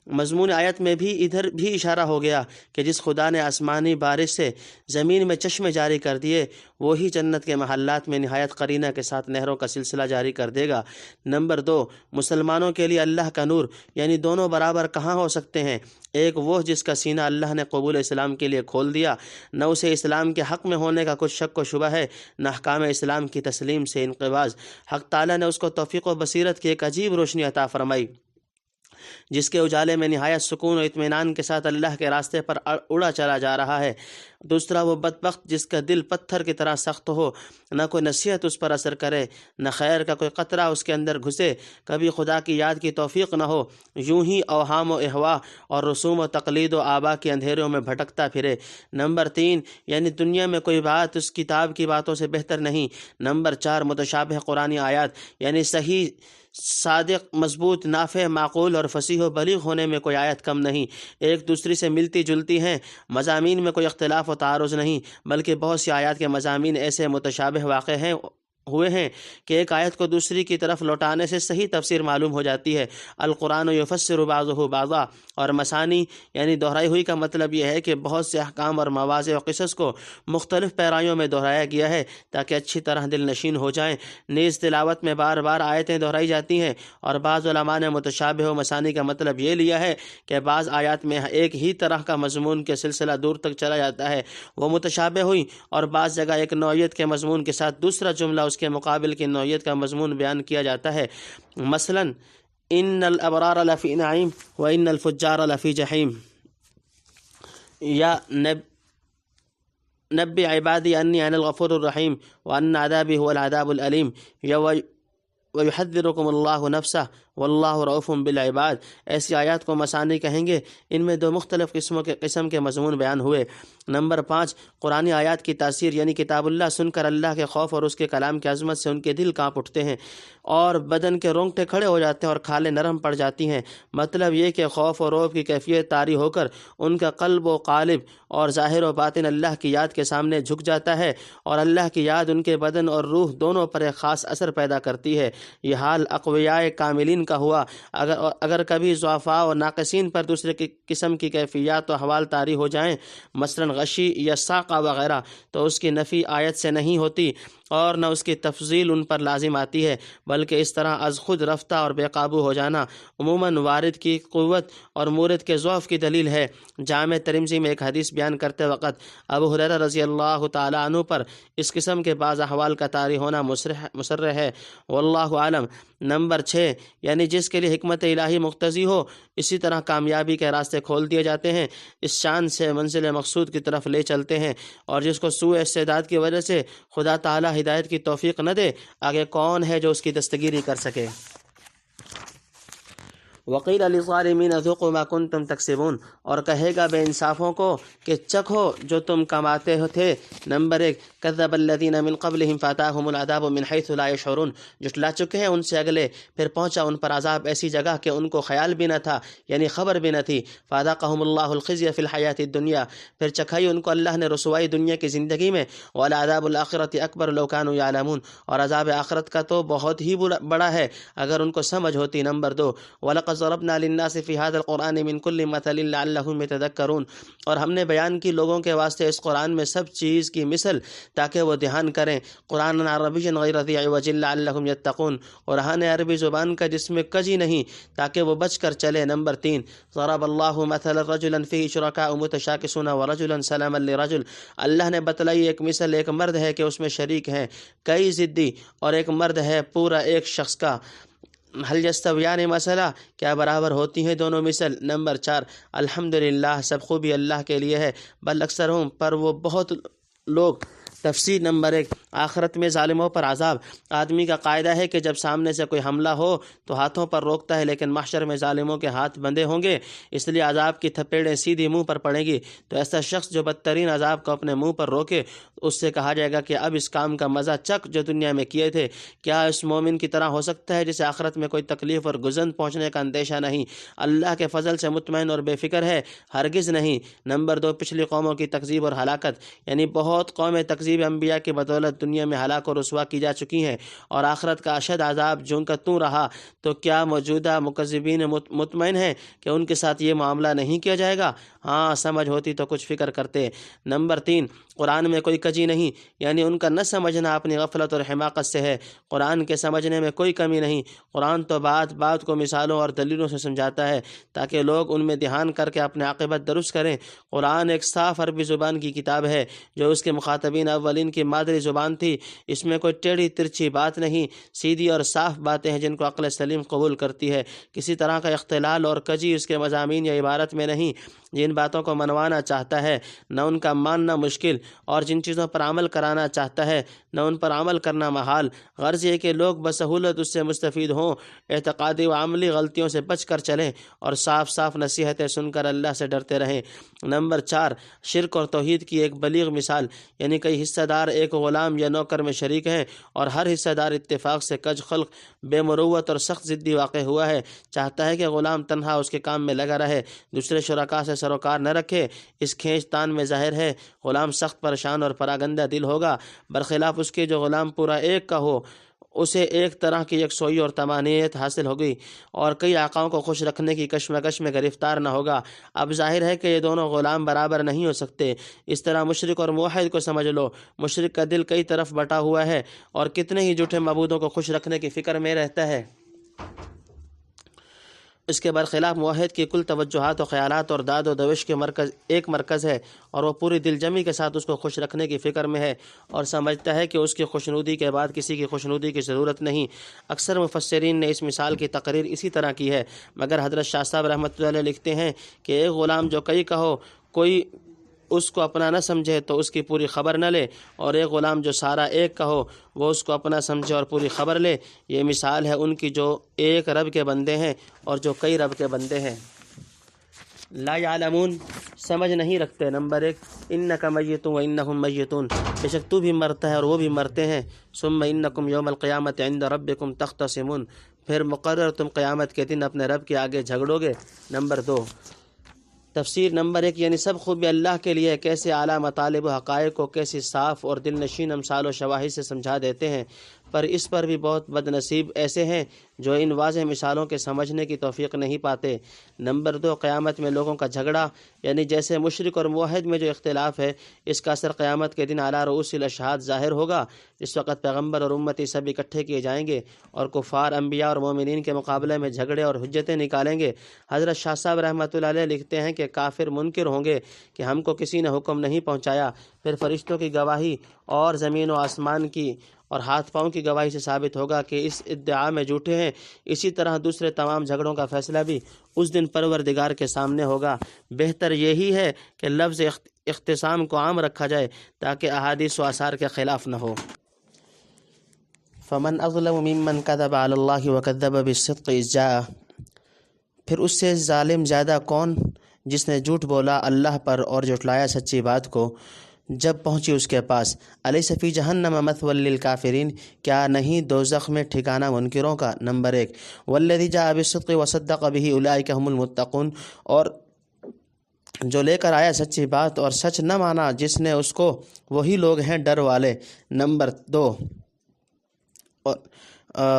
مضمون آیت میں بھی ادھر بھی اشارہ ہو گیا کہ جس خدا نے آسمانی بارش سے زمین میں چشمے جاری کر دیے، وہی جنت کے محلات میں نہایت قرینہ کے ساتھ نہروں کا سلسلہ جاری کر دے گا۔ نمبر 2، مسلمانوں کے لیے اللہ کا نور، یعنی دونوں برابر کہاں ہو سکتے ہیں؟ ایک وہ جس کا سینہ اللہ نے قبول اسلام کے لیے کھول دیا، نہ اسے اسلام کے حق میں ہونے کا کچھ شک و شبہ ہے، نہ احکام اسلام کی تسلیم سے انقباض۔ حق تعالیٰ نے اس کو توفیق و بصیرت کی ایک عجیب روشنی عطا فرمائی، جس کے اجالے میں نہایت سکون و اطمینان کے ساتھ اللہ کے راستے پر اڑا چلا جا رہا ہے۔ دوسرا وہ بدبخت جس کا دل پتھر کی طرح سخت ہو، نہ کوئی نصیحت اس پر اثر کرے، نہ خیر کا کوئی قطرہ اس کے اندر گھسے، کبھی خدا کی یاد کی توفیق نہ ہو، یوں ہی اوہام و احوا اور رسوم و تقلید و آبا کے اندھیروں میں بھٹکتا پھرے۔ نمبر 3، یعنی دنیا میں کوئی بات اس کتاب کی باتوں سے بہتر نہیں۔ نمبر 4، متشابہ قرآنی آیات، یعنی صحیح، صادق، مضبوط، نافع، معقول اور فصیح و بلیغ ہونے میں کوئی آیت کم نہیں، ایک دوسری سے ملتی جلتی ہیں، مضامین میں کوئی اختلاف و تعارض نہیں، بلکہ بہت سی آیات کے مضامین ایسے متشابہ واقع ہوئے ہیں کہ ایک آیت کو دوسری کی طرف لوٹانے سے صحیح تفسیر معلوم ہو جاتی ہے۔ القرآن یفسر بعضہ بعضا، اور مسانی یعنی دہرائی ہوئی کا مطلب یہ ہے کہ بہت سے احکام اور مواضع و قصص کو مختلف پیرائیوں میں دہرایا گیا ہے تاکہ اچھی طرح دل نشین ہو جائیں۔ نیز تلاوت میں بار بار آیتیں دہرائی جاتی ہیں، اور بعض علماء نے متشابہ و مسانی کا مطلب یہ لیا ہے کہ بعض آیات میں ایک ہی طرح کا مضمون کے سلسلہ دور تک چلا جاتا ہے، وہ متشابہ ہوئی، اور بعض جگہ ایک نوعیت کے مضمون کے ساتھ دوسرا جملہ اس کے مقابل کی نوعیت کا مضمون بیان کیا جاتا ہے۔ مثلا ان الابرار لفی نعیم وان الفجار لفی جحیم، یا نبی عبادی انی انا الغفور الرحیم وان عذابی هو العذاب العلیم، یا ویحذرکم اللہ نفسہ واللہ رؤوف بالعباد۔ ایسی آیات کو مسانی کہیں گے۔ ان میں دو مختلف قسم کے مضمون بیان ہوئے۔ نمبر 5، قرآنی آیات کی تاثیر، یعنی کتاب اللہ سن کر اللہ کے خوف اور اس کے کلام کی عظمت سے ان کے دل کانپ اٹھتے ہیں اور بدن کے رونگٹے کھڑے ہو جاتے ہیں اور کھالیں نرم پڑ جاتی ہیں۔ مطلب یہ کہ خوف و رعب کی کیفیت طاری ہو کر ان کا قلب و قالب اور ظاہر و باطن اللہ کی یاد کے سامنے جھک جاتا ہے، اور اللہ کی یاد ان کے بدن اور روح دونوں پر ایک خاص اثر پیدا کرتی ہے۔ یہ حال اقویاء کاملین کا ہوا۔ اگر کبھی ضعفاء و ناقصین پر دوسرے قسم کی کیفیات و احوال طاری ہو جائیں، مثلا غشی یا ساقہ وغیرہ، تو اس کی نفی آیت سے نہیں ہوتی اور نہ اس کی تفضیل ان پر لازم آتی ہے، بلکہ اس طرح از خود رفتہ اور بے قابو ہو جانا عموماً وارد کی قوت اور مورد کے ضعف کی دلیل ہے۔ جامع ترمذی میں ایک حدیث بیان کرتے وقت ابو ہریرہ رضی اللہ تعالیٰ عنہ پر اس قسم کے بعض احوال کا طاری ہونا مصرح ہے، واللہ عالم۔ نمبر 6، یعنی جس کے لیے حکمت الہی مقتضی ہو، اسی طرح کامیابی کے راستے کھول دیے جاتے ہیں، اس شان سے منزل مقصود کی طرف لے چلتے ہیں، اور جس کو سوء استعداد کی وجہ سے خدا تعالیٰ ہدایت کی توفیق نہ دے، آگے کون ہے جو اس کی دستگیری کر سکے؟ وقیل للظالمین ذوقوا ما کنتم تکسبون، اور کہے گا بے انصافوں کو کہ چکھو جو تم کماتے تھے۔ نمبر 1، کذب الذین من قبلہم فاتاہم العذاب من حیث لا یشعرون، جھٹلا چکے ہیں ان سے اگلے، پھر پہنچا ان پر عذاب ایسی جگہ کہ ان کو خیال بھی نہ تھا، یعنی خبر بھی نہ تھی۔ فاذاقہم اللہ الخزی فی الحیاۃ الدنیا، پھر چکھائی ان کو اللہ نے رسوائی دنیا کی زندگی میں، ولعذاب الآخرۃ اکبر لو کانوا یعلمون، اور عذاب آخرت کا تو بہت ہی بڑا ہے اگر ان کو سمجھ ہوتی۔ نمبر 2، ولقد وَضَرَبْنَا لِلنَّاسِ فِي هَذَا الْقُرْآنِ مِنْ كُلِّ مَثَلٍ لَعَلَّهُمْ يَتَذَكَّرُونَ، اور ہم نے بیان کی لوگوں کے واسطے اس قرآن میں سب چیز کی مثل تاکہ وہ دھیان کریں۔ قرآن عربی غیر ذی عوج لعلہم یتقون، قرآن عربی زبان کا جس میں کجی نہیں تاکہ وہ بچ کر چلے۔ نمبر 3، ضرب اللہ مثلا رجلا فیہ شرکاء متشاکسون ورجلا سلما لرجل، اللہ نے بتلائی ایک مثل، ایک مرد ہے کہ اس میں شریک ہیں کئی ضدی، اور ایک مرد ہے پورا ایک شخص کا۔ حل یستویان مثلا، کیا برابر ہوتی ہیں دونوں مثل؟ نمبر 4، الحمدللہ، سب خوبی اللہ کے لیے ہے، بل اکثرہم، پر وہ بہت لوگ۔ تفسیر نمبر 1، آخرت میں ظالموں پر عذاب۔ آدمی کا قاعدہ ہے کہ جب سامنے سے کوئی حملہ ہو تو ہاتھوں پر روکتا ہے، لیکن محشر میں ظالموں کے ہاتھ بندھے ہوں گے، اس لیے عذاب کی تھپیڑیں سیدھی منہ پر پڑیں گی۔ تو ایسا شخص جو بدترین عذاب کو اپنے منہ پر روکے، اس سے کہا جائے گا کہ اب اس کام کا مزہ چک جو دنیا میں کیے تھے۔ کیا اس مومن کی طرح ہو سکتا ہے جسے آخرت میں کوئی تکلیف اور گزن پہنچنے کا اندیشہ نہیں، اللہ کے فضل سے مطمئن اور بے فکر ہے؟ ہرگز نہیں۔ نمبر 2، پچھلی قوموں کی تکذیب اور ہلاکت، یعنی بہت قومیں تکذیب انبیاء کی بدولت دنیا میں ہلاک اور رسوا کی جا چکی ہیں، اور آخرت کا اشد عذاب جو ان کا توں رہا، تو کیا موجودہ مکذبین مطمئن ہیں کہ ان کے ساتھ یہ معاملہ نہیں کیا جائے گا؟ ہاں، سمجھ ہوتی تو کچھ فکر کرتے۔ نمبر 3، قرآن میں کوئی کجی نہیں، یعنی ان کا نہ سمجھنا اپنی غفلت اور حماقت سے ہے۔ قرآن کے سمجھنے میں کوئی کمی نہیں، قرآن تو بات بات کو مثالوں اور دلیلوں سے سمجھاتا ہے تاکہ لوگ ان میں دھیان کر کے اپنے عاقبت درست کریں۔ قرآن ایک صاف عربی زبان کی کتاب ہے جو اس کے مخاطبین اولین کی مادری زبان تھی، اس میں کوئی ٹیڑھی ترچھی بات نہیں، سیدھی اور صاف باتیں ہیں جن کو عقل سلیم قبول کرتی ہے۔ کسی طرح کا اختلال اور کجی اس کے مضامین یا عبارت میں نہیں۔ جن باتوں کو منوانا چاہتا ہے نہ ان کا ماننا مشکل، اور جن چیزوں پر عمل کرانا چاہتا ہے نہ ان پر عمل کرنا محال۔ غرض یہ کہ لوگ بسہولت اس سے مستفید ہوں، اعتقادی و عملی غلطیوں سے بچ کر چلیں، اور صاف صاف نصیحتیں سن کر اللہ سے ڈرتے رہیں۔ نمبر 4، شرک اور توحید کی ایک بلیغ مثال، یعنی کئی حصہ دار ایک غلام یا نوکر میں شریک ہیں، اور ہر حصہ دار اتفاق سے کج خلق، بے مروت اور سخت ضدی واقع ہوا ہے۔ چاہتا ہے کہ غلام تنہا اس کے کام میں لگا رہے، دوسرے شرکاء سے سروکار نہ رکھے۔ اس کھینچ تان میں ظاہر ہے غلام سخت پریشان اور پراگندہ دل ہوگا، برخلاف اس کے جو غلام پورا ایک کا ہو، اسے ایک طرح کی یکسوئی اور طمانینت حاصل ہوگی، اور کئی آقاؤں کو خوش رکھنے کی کشمکش میں گرفتار نہ ہوگا۔ اب ظاہر ہے کہ یہ دونوں غلام برابر نہیں ہو سکتے۔ اس طرح مشرک اور موحد کو سمجھ لو، مشرک کا دل کئی طرف بٹا ہوا ہے اور کتنے ہی جھوٹے معبودوں کو خوش رکھنے کی فکر میں رہتا ہے۔ اس کے برخلاف موحد کی کل توجہات و خیالات اور داد و دوش کے ایک مرکز ہے، اور وہ پوری دل جمی کے ساتھ اس کو خوش رکھنے کی فکر میں ہے اور سمجھتا ہے کہ اس کی خوشنودی کے بعد کسی کی خوشنودی کی ضرورت نہیں۔ اکثر مفسرین نے اس مثال کی تقریر اسی طرح کی ہے، مگر حضرت شاہ صاحب رحمۃ اللہ علیہ لکھتے ہیں کہ ایک غلام جو کئی کا ہو، کوئی اس کو اپنا نہ سمجھے تو اس کی پوری خبر نہ لے، اور ایک غلام جو سارا ایک کا ہو وہ اس کو اپنا سمجھے اور پوری خبر لے۔ یہ مثال ہے ان کی جو ایک رب کے بندے ہیں اور جو کئی رب کے بندے ہیں۔ لا یعلمون، سمجھ نہیں رکھتے۔ نمبر 1، انک میت و انہم میتون، بے شک تو بھی مرتا ہے اور وہ بھی مرتے ہیں۔ ثم انکم یوم القیامت عند ربکم تختصمون، پھر مقرر تم قیامت کے دن اپنے رب کے آگے جھگڑو گے۔ نمبر 2، تفسیر نمبر 1، یعنی سب خوبی اللہ کے لیے کیسے اعلیٰ مطالب و حقائق کو کیسی صاف اور دل نشین امثال و شواہد سے سمجھا دیتے ہیں، پر اس پر بھی بہت بد نصیب ایسے ہیں جو ان واضح مثالوں کے سمجھنے کی توفیق نہیں پاتے۔ نمبر 2، قیامت میں لوگوں کا جھگڑا، یعنی جیسے مشرک اور موحد میں جو اختلاف ہے، اس کا اثر قیامت کے دن علی رؤوس الاشہاد ظاہر ہوگا۔ اس وقت پیغمبر اور امتی سب اکٹھے کیے جائیں گے اور کفار انبیاء اور مومنین کے مقابلے میں جھگڑے اور حجتیں نکالیں گے۔ حضرت شاہ صاحب رحمۃ اللہ علیہ لکھتے ہیں کہ کافر منکر ہوں گے کہ ہم کو کسی نے حکم نہیں پہنچایا، پھر فرشتوں کی گواہی اور زمین و آسمان کی اور ہاتھ پاؤں کی گواہی سے ثابت ہوگا کہ اس ادعا میں جھوٹے ہیں۔ اسی طرح دوسرے تمام جھگڑوں کا فیصلہ بھی اس دن پروردگار کے سامنے ہوگا۔ بہتر یہی ہے کہ لفظ اختصام کو عام رکھا جائے تاکہ احادیث و آثار کے خلاف نہ ہو۔ فمن اظلم ممن کذب علی اللہ وکذب بالصدق اذ جاءہ، پھر اس سے ظالم زیادہ کون جس نے جھوٹ بولا اللہ پر اور جھٹلایا سچی بات کو جب پہنچی اس کے پاس۔ الیس فی جہنم مثوی للکافرین، کیا نہیں دوزخ میں ٹھکانہ منکروں کا۔ نمبر 1، والذی جاء بالصدق وصدق بہ اولئک هم المتقون، اور جو لے کر آیا سچی بات اور سچ نہ مانا جس نے اس کو، وہی لوگ ہیں ڈر والے۔ نمبر 2،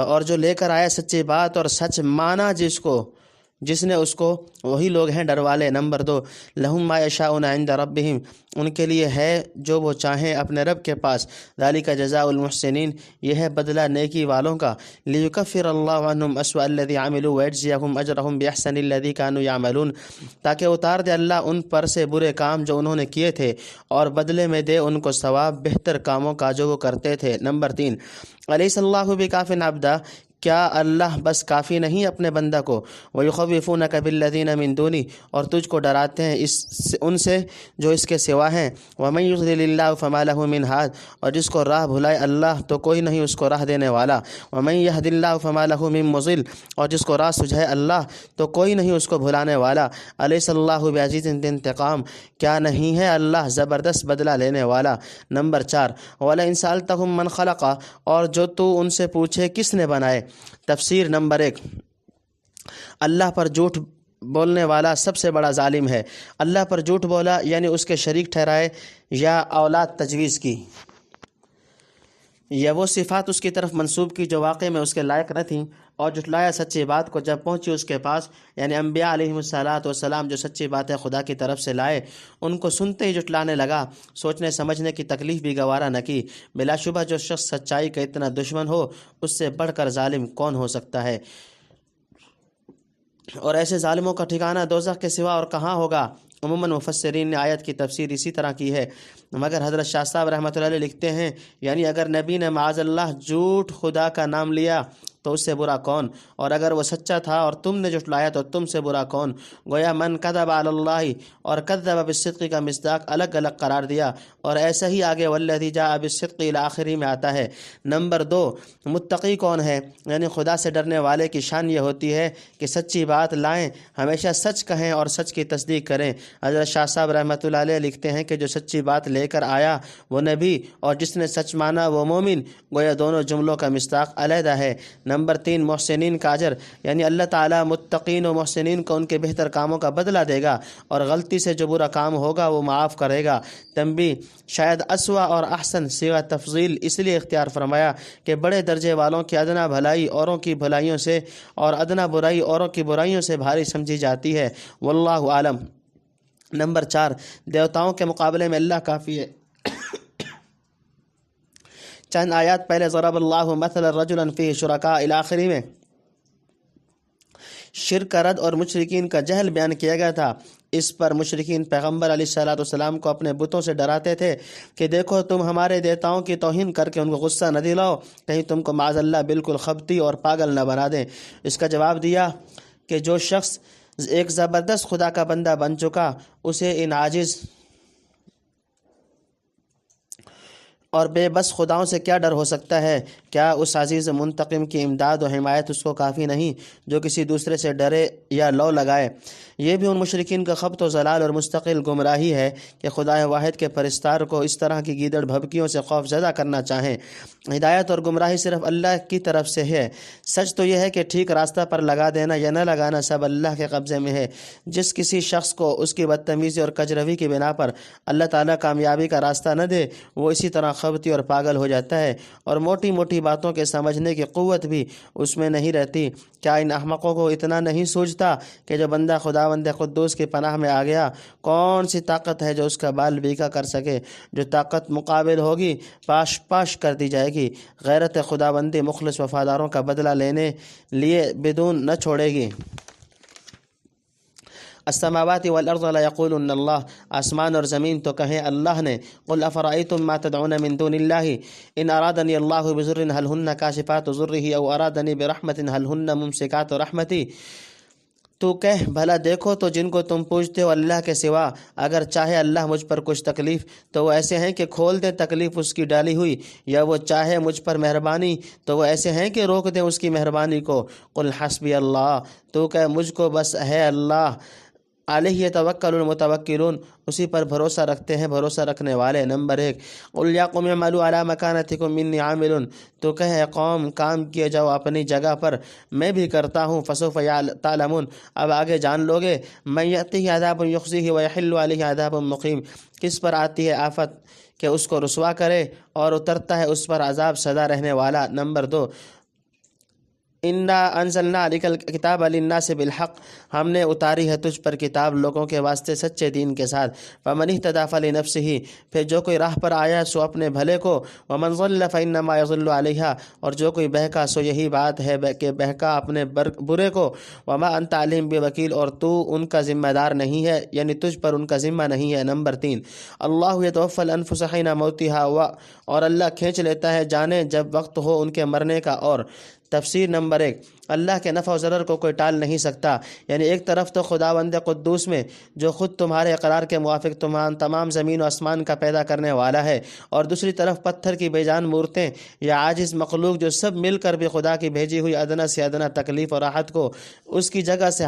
اور جو لے کر آیا سچی بات اور سچ مانا جس کو، جس نے اس کو، وہی لوگ ہیں ڈر والے۔ نمبر 2، لہم ما یشاؤون عند ربہم، ان کے لیے ہے جو وہ چاہیں اپنے رب کے پاس۔ ذالک جزاء المحسنین، یہ ہے بدلہ نیکی والوں کا۔ لیکفر اللہ عنہم اسوأ الذی عملوا ویجزیہم اجرہم باحسن الذی کانوا یعملون، تاکہ اتار دے اللہ ان پر سے برے کام جو انہوں نے کیے تھے، اور بدلے میں دے ان کو ثواب بہتر کاموں کا جو وہ کرتے تھے۔ نمبر 3، الیس اللہ بکاف عبدا، کیا اللہ بس کافی نہیں اپنے بندہ کو؟ وَيُخَوِّفُونَكَ بِالَّذِينَ مِن دُونِهِ، اور تجھ کو ڈراتے ہیں ان سے جو اس کے سوا ہیں۔ وَمَن يُضْلِلِ اللَّهُ فَمَا لَهُ مِنْ هَادٍ، اور جس کو راہ بھلائے اللہ تو کوئی نہیں اس کو راہ دینے والا۔ وَمَن يَهْدِ اللَّهُ فَمَا لَهُ مِن مُضِلٍّ، اور جس کو راہ سجھائے اللہ تو کوئی نہیں اس کو بھلانے والا۔ أَلَيْسَ اللَّهُ بِعَزِيزٍ ذِي انتقام، کیا نہیں ہے اللہ زبردست بدلہ لینے والا۔ نمبر 4، وَلَئِن سَأَلْتَهُم مَّنْ خَلَقَ، اور جو تو ان سے پوچھے کس نے بنائے۔ تفسیر نمبر 1، اللہ پر جھوٹ بولنے والا سب سے بڑا ظالم ہے۔ اللہ پر جھوٹ بولا یعنی اس کے شریک ٹھہرائے یا اولاد تجویز کی، یا وہ صفات اس کی طرف منسوب کی جو واقع میں اس کے لائق نہ تھیں، اور جھٹلایا سچی بات کو جب پہنچی اس کے پاس، یعنی انبیاء علیہم السلام جو سچی باتیں خدا کی طرف سے لائے، ان کو سنتے ہی جھٹلانے لگا، سوچنے سمجھنے کی تکلیف بھی گوارا نہ کی۔ بلا شبہ جو شخص سچائی کا اتنا دشمن ہو، اس سے بڑھ کر ظالم کون ہو سکتا ہے؟ اور ایسے ظالموں کا ٹھکانہ دوزخ کے سوا اور کہاں ہوگا؟ عموماً مفسرین نے آیت کی تفسیر اسی طرح کی ہے، مگر حضرت شاہ صاحب رحمۃ اللہ علیہ لکھتے ہیں، یعنی اگر نبی نے معاذ اللہ جھوٹ خدا کا نام لیا تو اس سے برا کون، اور اگر وہ سچا تھا اور تم نے جھٹلایا تو تم سے برا کون؟ گویا من کذب علی اللہ اور کذب بالصدق کا مصداق الگ الگ قرار دیا، اور ایسا ہی آگے والذی جاء بالصدق الی آخری میں آتا ہے۔ نمبر 2، متقی کون ہے؟ یعنی خدا سے ڈرنے والے کی شان یہ ہوتی ہے کہ سچی بات لائیں، ہمیشہ سچ کہیں اور سچ کی تصدیق کریں۔ حضرت شاہ صاحب رحمۃ اللہ علیہ لکھتے ہیں کہ جو سچی بات لے کر آیا وہ نبی، اور جس نے سچ مانا وہ مومن، گویا دونوں جملوں کا مصداق علیحدہ ہے۔ نمبر 3، محسنین کا اجر، یعنی اللہ تعالیٰ متقین و محسنین کو ان کے بہتر کاموں کا بدلہ دے گا، اور غلطی سے جو برا کام ہوگا وہ معاف کرے گا۔ تنبیہ، شاید اسوأ اور احسن صیغہ تفضیل اس لیے اختیار فرمایا کہ بڑے درجے والوں کی ادنا بھلائی اوروں کی بھلائیوں سے، اور ادنا برائی اوروں کی برائیوں سے بھاری سمجھی جاتی ہے۔ واللہ عالم۔ نمبر 4، دیوتاؤں کے مقابلے میں اللہ کافی ہے۔ چند آیات پہلے ضرب اللہ مثلا رجلا فیہ شرکاء الی آخری میں شرک کا رد اور مشرکین کا جہل بیان کیا گیا تھا۔ اس پر مشرکین پیغمبر علیہ السلام کو اپنے بتوں سے ڈراتے تھے کہ دیکھو تم ہمارے دیوتاؤں کی توہین کر کے ان کو غصہ نہ دلاؤ، کہیں تم کو معاذ اللہ بالکل خبتی اور پاگل نہ بنا دیں۔ اس کا جواب دیا کہ جو شخص ایک زبردست خدا کا بندہ بن چکا، اسے ان عاجز اور بے بس خداؤں سے کیا ڈر ہو سکتا ہے؟ کیا اس عزیز منتقم کی امداد و حمایت اس کو کافی نہیں جو کسی دوسرے سے ڈرے یا لو لگائے؟ یہ بھی ان مشرکین کا خبط و ضلال اور مستقل گمراہی ہے کہ خدا واحد کے پرستار کو اس طرح کی گیدڑ بھبکیوں سے خوف زدہ کرنا چاہیں۔ ہدایت اور گمراہی صرف اللہ کی طرف سے ہے۔ سچ تو یہ ہے کہ ٹھیک راستہ پر لگا دینا یا نہ لگانا سب اللہ کے قبضے میں ہے۔ جس کسی شخص کو اس کی بدتمیزی اور کجروی کی بنا پر اللہ تعالیٰ کامیابی کا راستہ نہ دے، وہ اسی طرح خبتی اور پاگل ہو جاتا ہے، اور موٹی موٹی باتوں کے سمجھنے کی قوت بھی اس میں نہیں رہتی۔ کیا ان احمقوں کو اتنا نہیں سوچتا کہ جو بندہ خداوند قدوس کی پناہ میں آ گیا، کون سی طاقت ہے جو اس کا بال بیکا کر سکے؟ جو طاقت مقابل ہوگی پاش پاش کر دی جائے گی۔ غیرت خداوندی مخلص وفاداروں کا بدلہ لینے لیے بدون نہ چھوڑے گی۔ السماوات والارض لیقولن اللہ، آسمان اور زمین تو کہیں اللہ نے۔ قل افرأیتم ما تدعون من دون اللہ ان ارادنی اللہ بضر هل ہن کاشفات ضره او ارادنی برحمت هل ہن ممسکات رحمتی۔ تو کہہ بھلا دیکھو تو جن کو تم پوچھتے ہو اللہ کے سوا، اگر چاہے اللہ مجھ پر کچھ تکلیف تو وہ ایسے ہیں کہ کھول دیں تکلیف اس کی ڈالی ہوئی، یا وہ چاہے مجھ پر مہربانی تو وہ ایسے ہیں کہ روک دیں اس کی مہربانی کو۔ قل حسبی اللہ، تو کہ مجھ کو بس ہے اللہ، علیہ یتوکل المتوکلون، اسی پر بھروسہ رکھتے ہیں بھروسہ رکھنے والے۔ نمبر 1، قل یا قوم اعملوا علی مکانتکم انی عامل، تو کہے قوم کام کیے جاؤ اپنی جگہ پر، میں بھی کرتا ہوں۔ فسوف تعلمون، اب آگے جان لوگے۔ من یأتیہ عذاب یخزیہ ویحل علیہ عذاب مقیم، کس پر آتی ہے آفت کہ اس کو رسوا کرے اور اترتا ہے اس پر عذاب سدا رہنے والا۔ نمبر 2، انا انزلنا علیک الکتاب للناس بالحق، ہم نے اتاری ہے تجھ پر کتاب لوگوں کے واسطے سچے دین کے ساتھ۔ فمن اہتدی فلنفسہ، پھر جو کوئی راہ پر آیا سو اپنے بھلے کو، ومن ضل فانما یضل علیہا، اور جو کوئی بہکا سو یہی بات ہے کہ بہکا اپنے برے کو۔ وما انت علیہم بوکیل، اور تو ان کا ذمہ دار نہیں ہے، یعنی تجھ پر ان کا ذمہ نہیں ہے۔ نمبر 3، اللہ یتوفی الانفس حین موتها، اور اللہ کھینچ لیتا ہے جانیں جب وقت ہو ان کے مرنے کا۔ اور تفسیر نمبر 1، اللہ کے نفع و ضرر کو کوئی ٹال نہیں سکتا، یعنی ایک طرف تو خداوند قدوس میں جو خود تمہارے اقرار کے موافق تمام زمین و آسمان کا پیدا کرنے والا ہے، اور دوسری طرف پتھر کی بے جان مورتیں یا عاجز مخلوق جو سب مل کر بھی خدا کی بھیجی ہوئی ادنا سے ادنا تکلیف اور راحت کو اس کی جگہ سے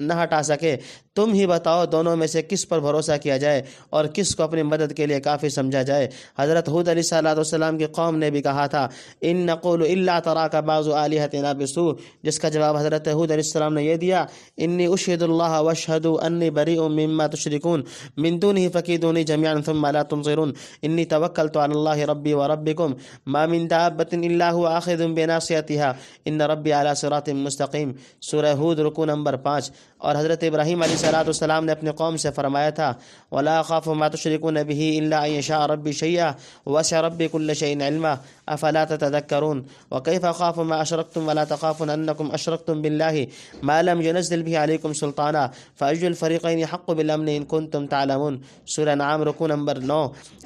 نہ ہٹا سکے۔ تم ہی بتاؤ دونوں میں سے کس پر بھروسہ کیا جائے اور کس کو اپنی مدد کے لیے کافی سمجھا جائے۔ حضرت ہود علیہ السلام کی قوم نے بھی کہا تھا، ان نقول الا تراک بعض آلہتنا بسوء، جس کا جواب حضرت ہود علیہ السلام نے یہ دیا، انی اشہد اللہ واشہد انی بریء مما تشرکون من دونہ فکیدونی جميعا ثم لا تنظرون انی توکلت علی اللہ ربی وربکم ما من دابۃ الا هو آخذ بناصیتها ان ربی علی صراط مستقیم۔ سورہ ہود رکوع نمبر 5۔ اور حضرت ابراہیم علیہ السلام نے اپنے قوم سے فرمایا تھا، ولا اخاف ما تشركون به الا ان يشاء ربي شيئا وسع ربي كل شيء علما افلا تتذكرون وكيف اخاف ما اشركتم ولا تخافون انكم اشركتم بالله ما لم ينزل به عليكم سلطانا فاي الفريقين حق بالامن ان كنتم تعلمون۔ سورہ نعام رکوع نمبر 9۔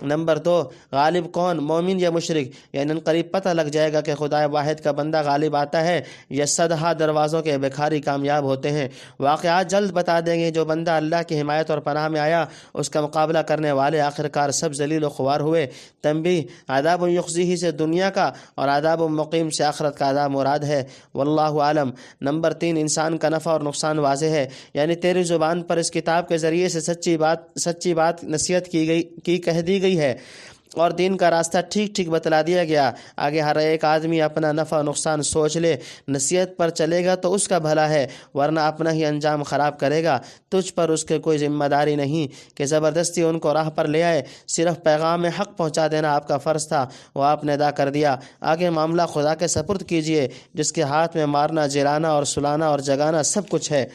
نمبر 2، غالب کون، مومن یا مشرک؟ یعنی ان قریب پتہ لگ جائے گا کہ خدا واحد کا بندہ غالب آتا ہے یا صدہا دروازوں کے بھکاری کامیاب ہوتے ہیں۔ واقعات جلد بتا دیں گے، جو بندہ اللہ کی حمایت اور پناہ میں آیا اس کا مقابلہ کرنے والے آخرکار سب ذلیل و خوار ہوئے۔ تنبیہ، عذاب یخزیہ سے دنیا کا اور عذاب مقیم سے آخرت کا عذاب مراد ہے، واللہ عالم۔ نمبر 3، انسان کا نفع اور نقصان واضح ہے، یعنی تیری زبان پر اس کتاب کے ذریعے سے سچی بات نصیحت کی کہہ دی گئی ہے اور دین کا راستہ ٹھیک ٹھیک بتلا دیا گیا۔ آگے ہر ایک آدمی اپنا نفع و نقصان سوچ لے، نصیحت پر چلے گا تو اس کا بھلا ہے، ورنہ اپنا ہی انجام خراب کرے گا۔ تجھ پر اس کے کوئی ذمہ داری نہیں کہ زبردستی ان کو راہ پر لے آئے، صرف پیغام حق پہنچا دینا آپ کا فرض تھا، وہ آپ نے ادا کر دیا۔ آگے معاملہ خدا کے سپرد کیجئے جس کے ہاتھ میں مارنا، جلانا اور سلانا اور جگانا سب کچھ ہے۔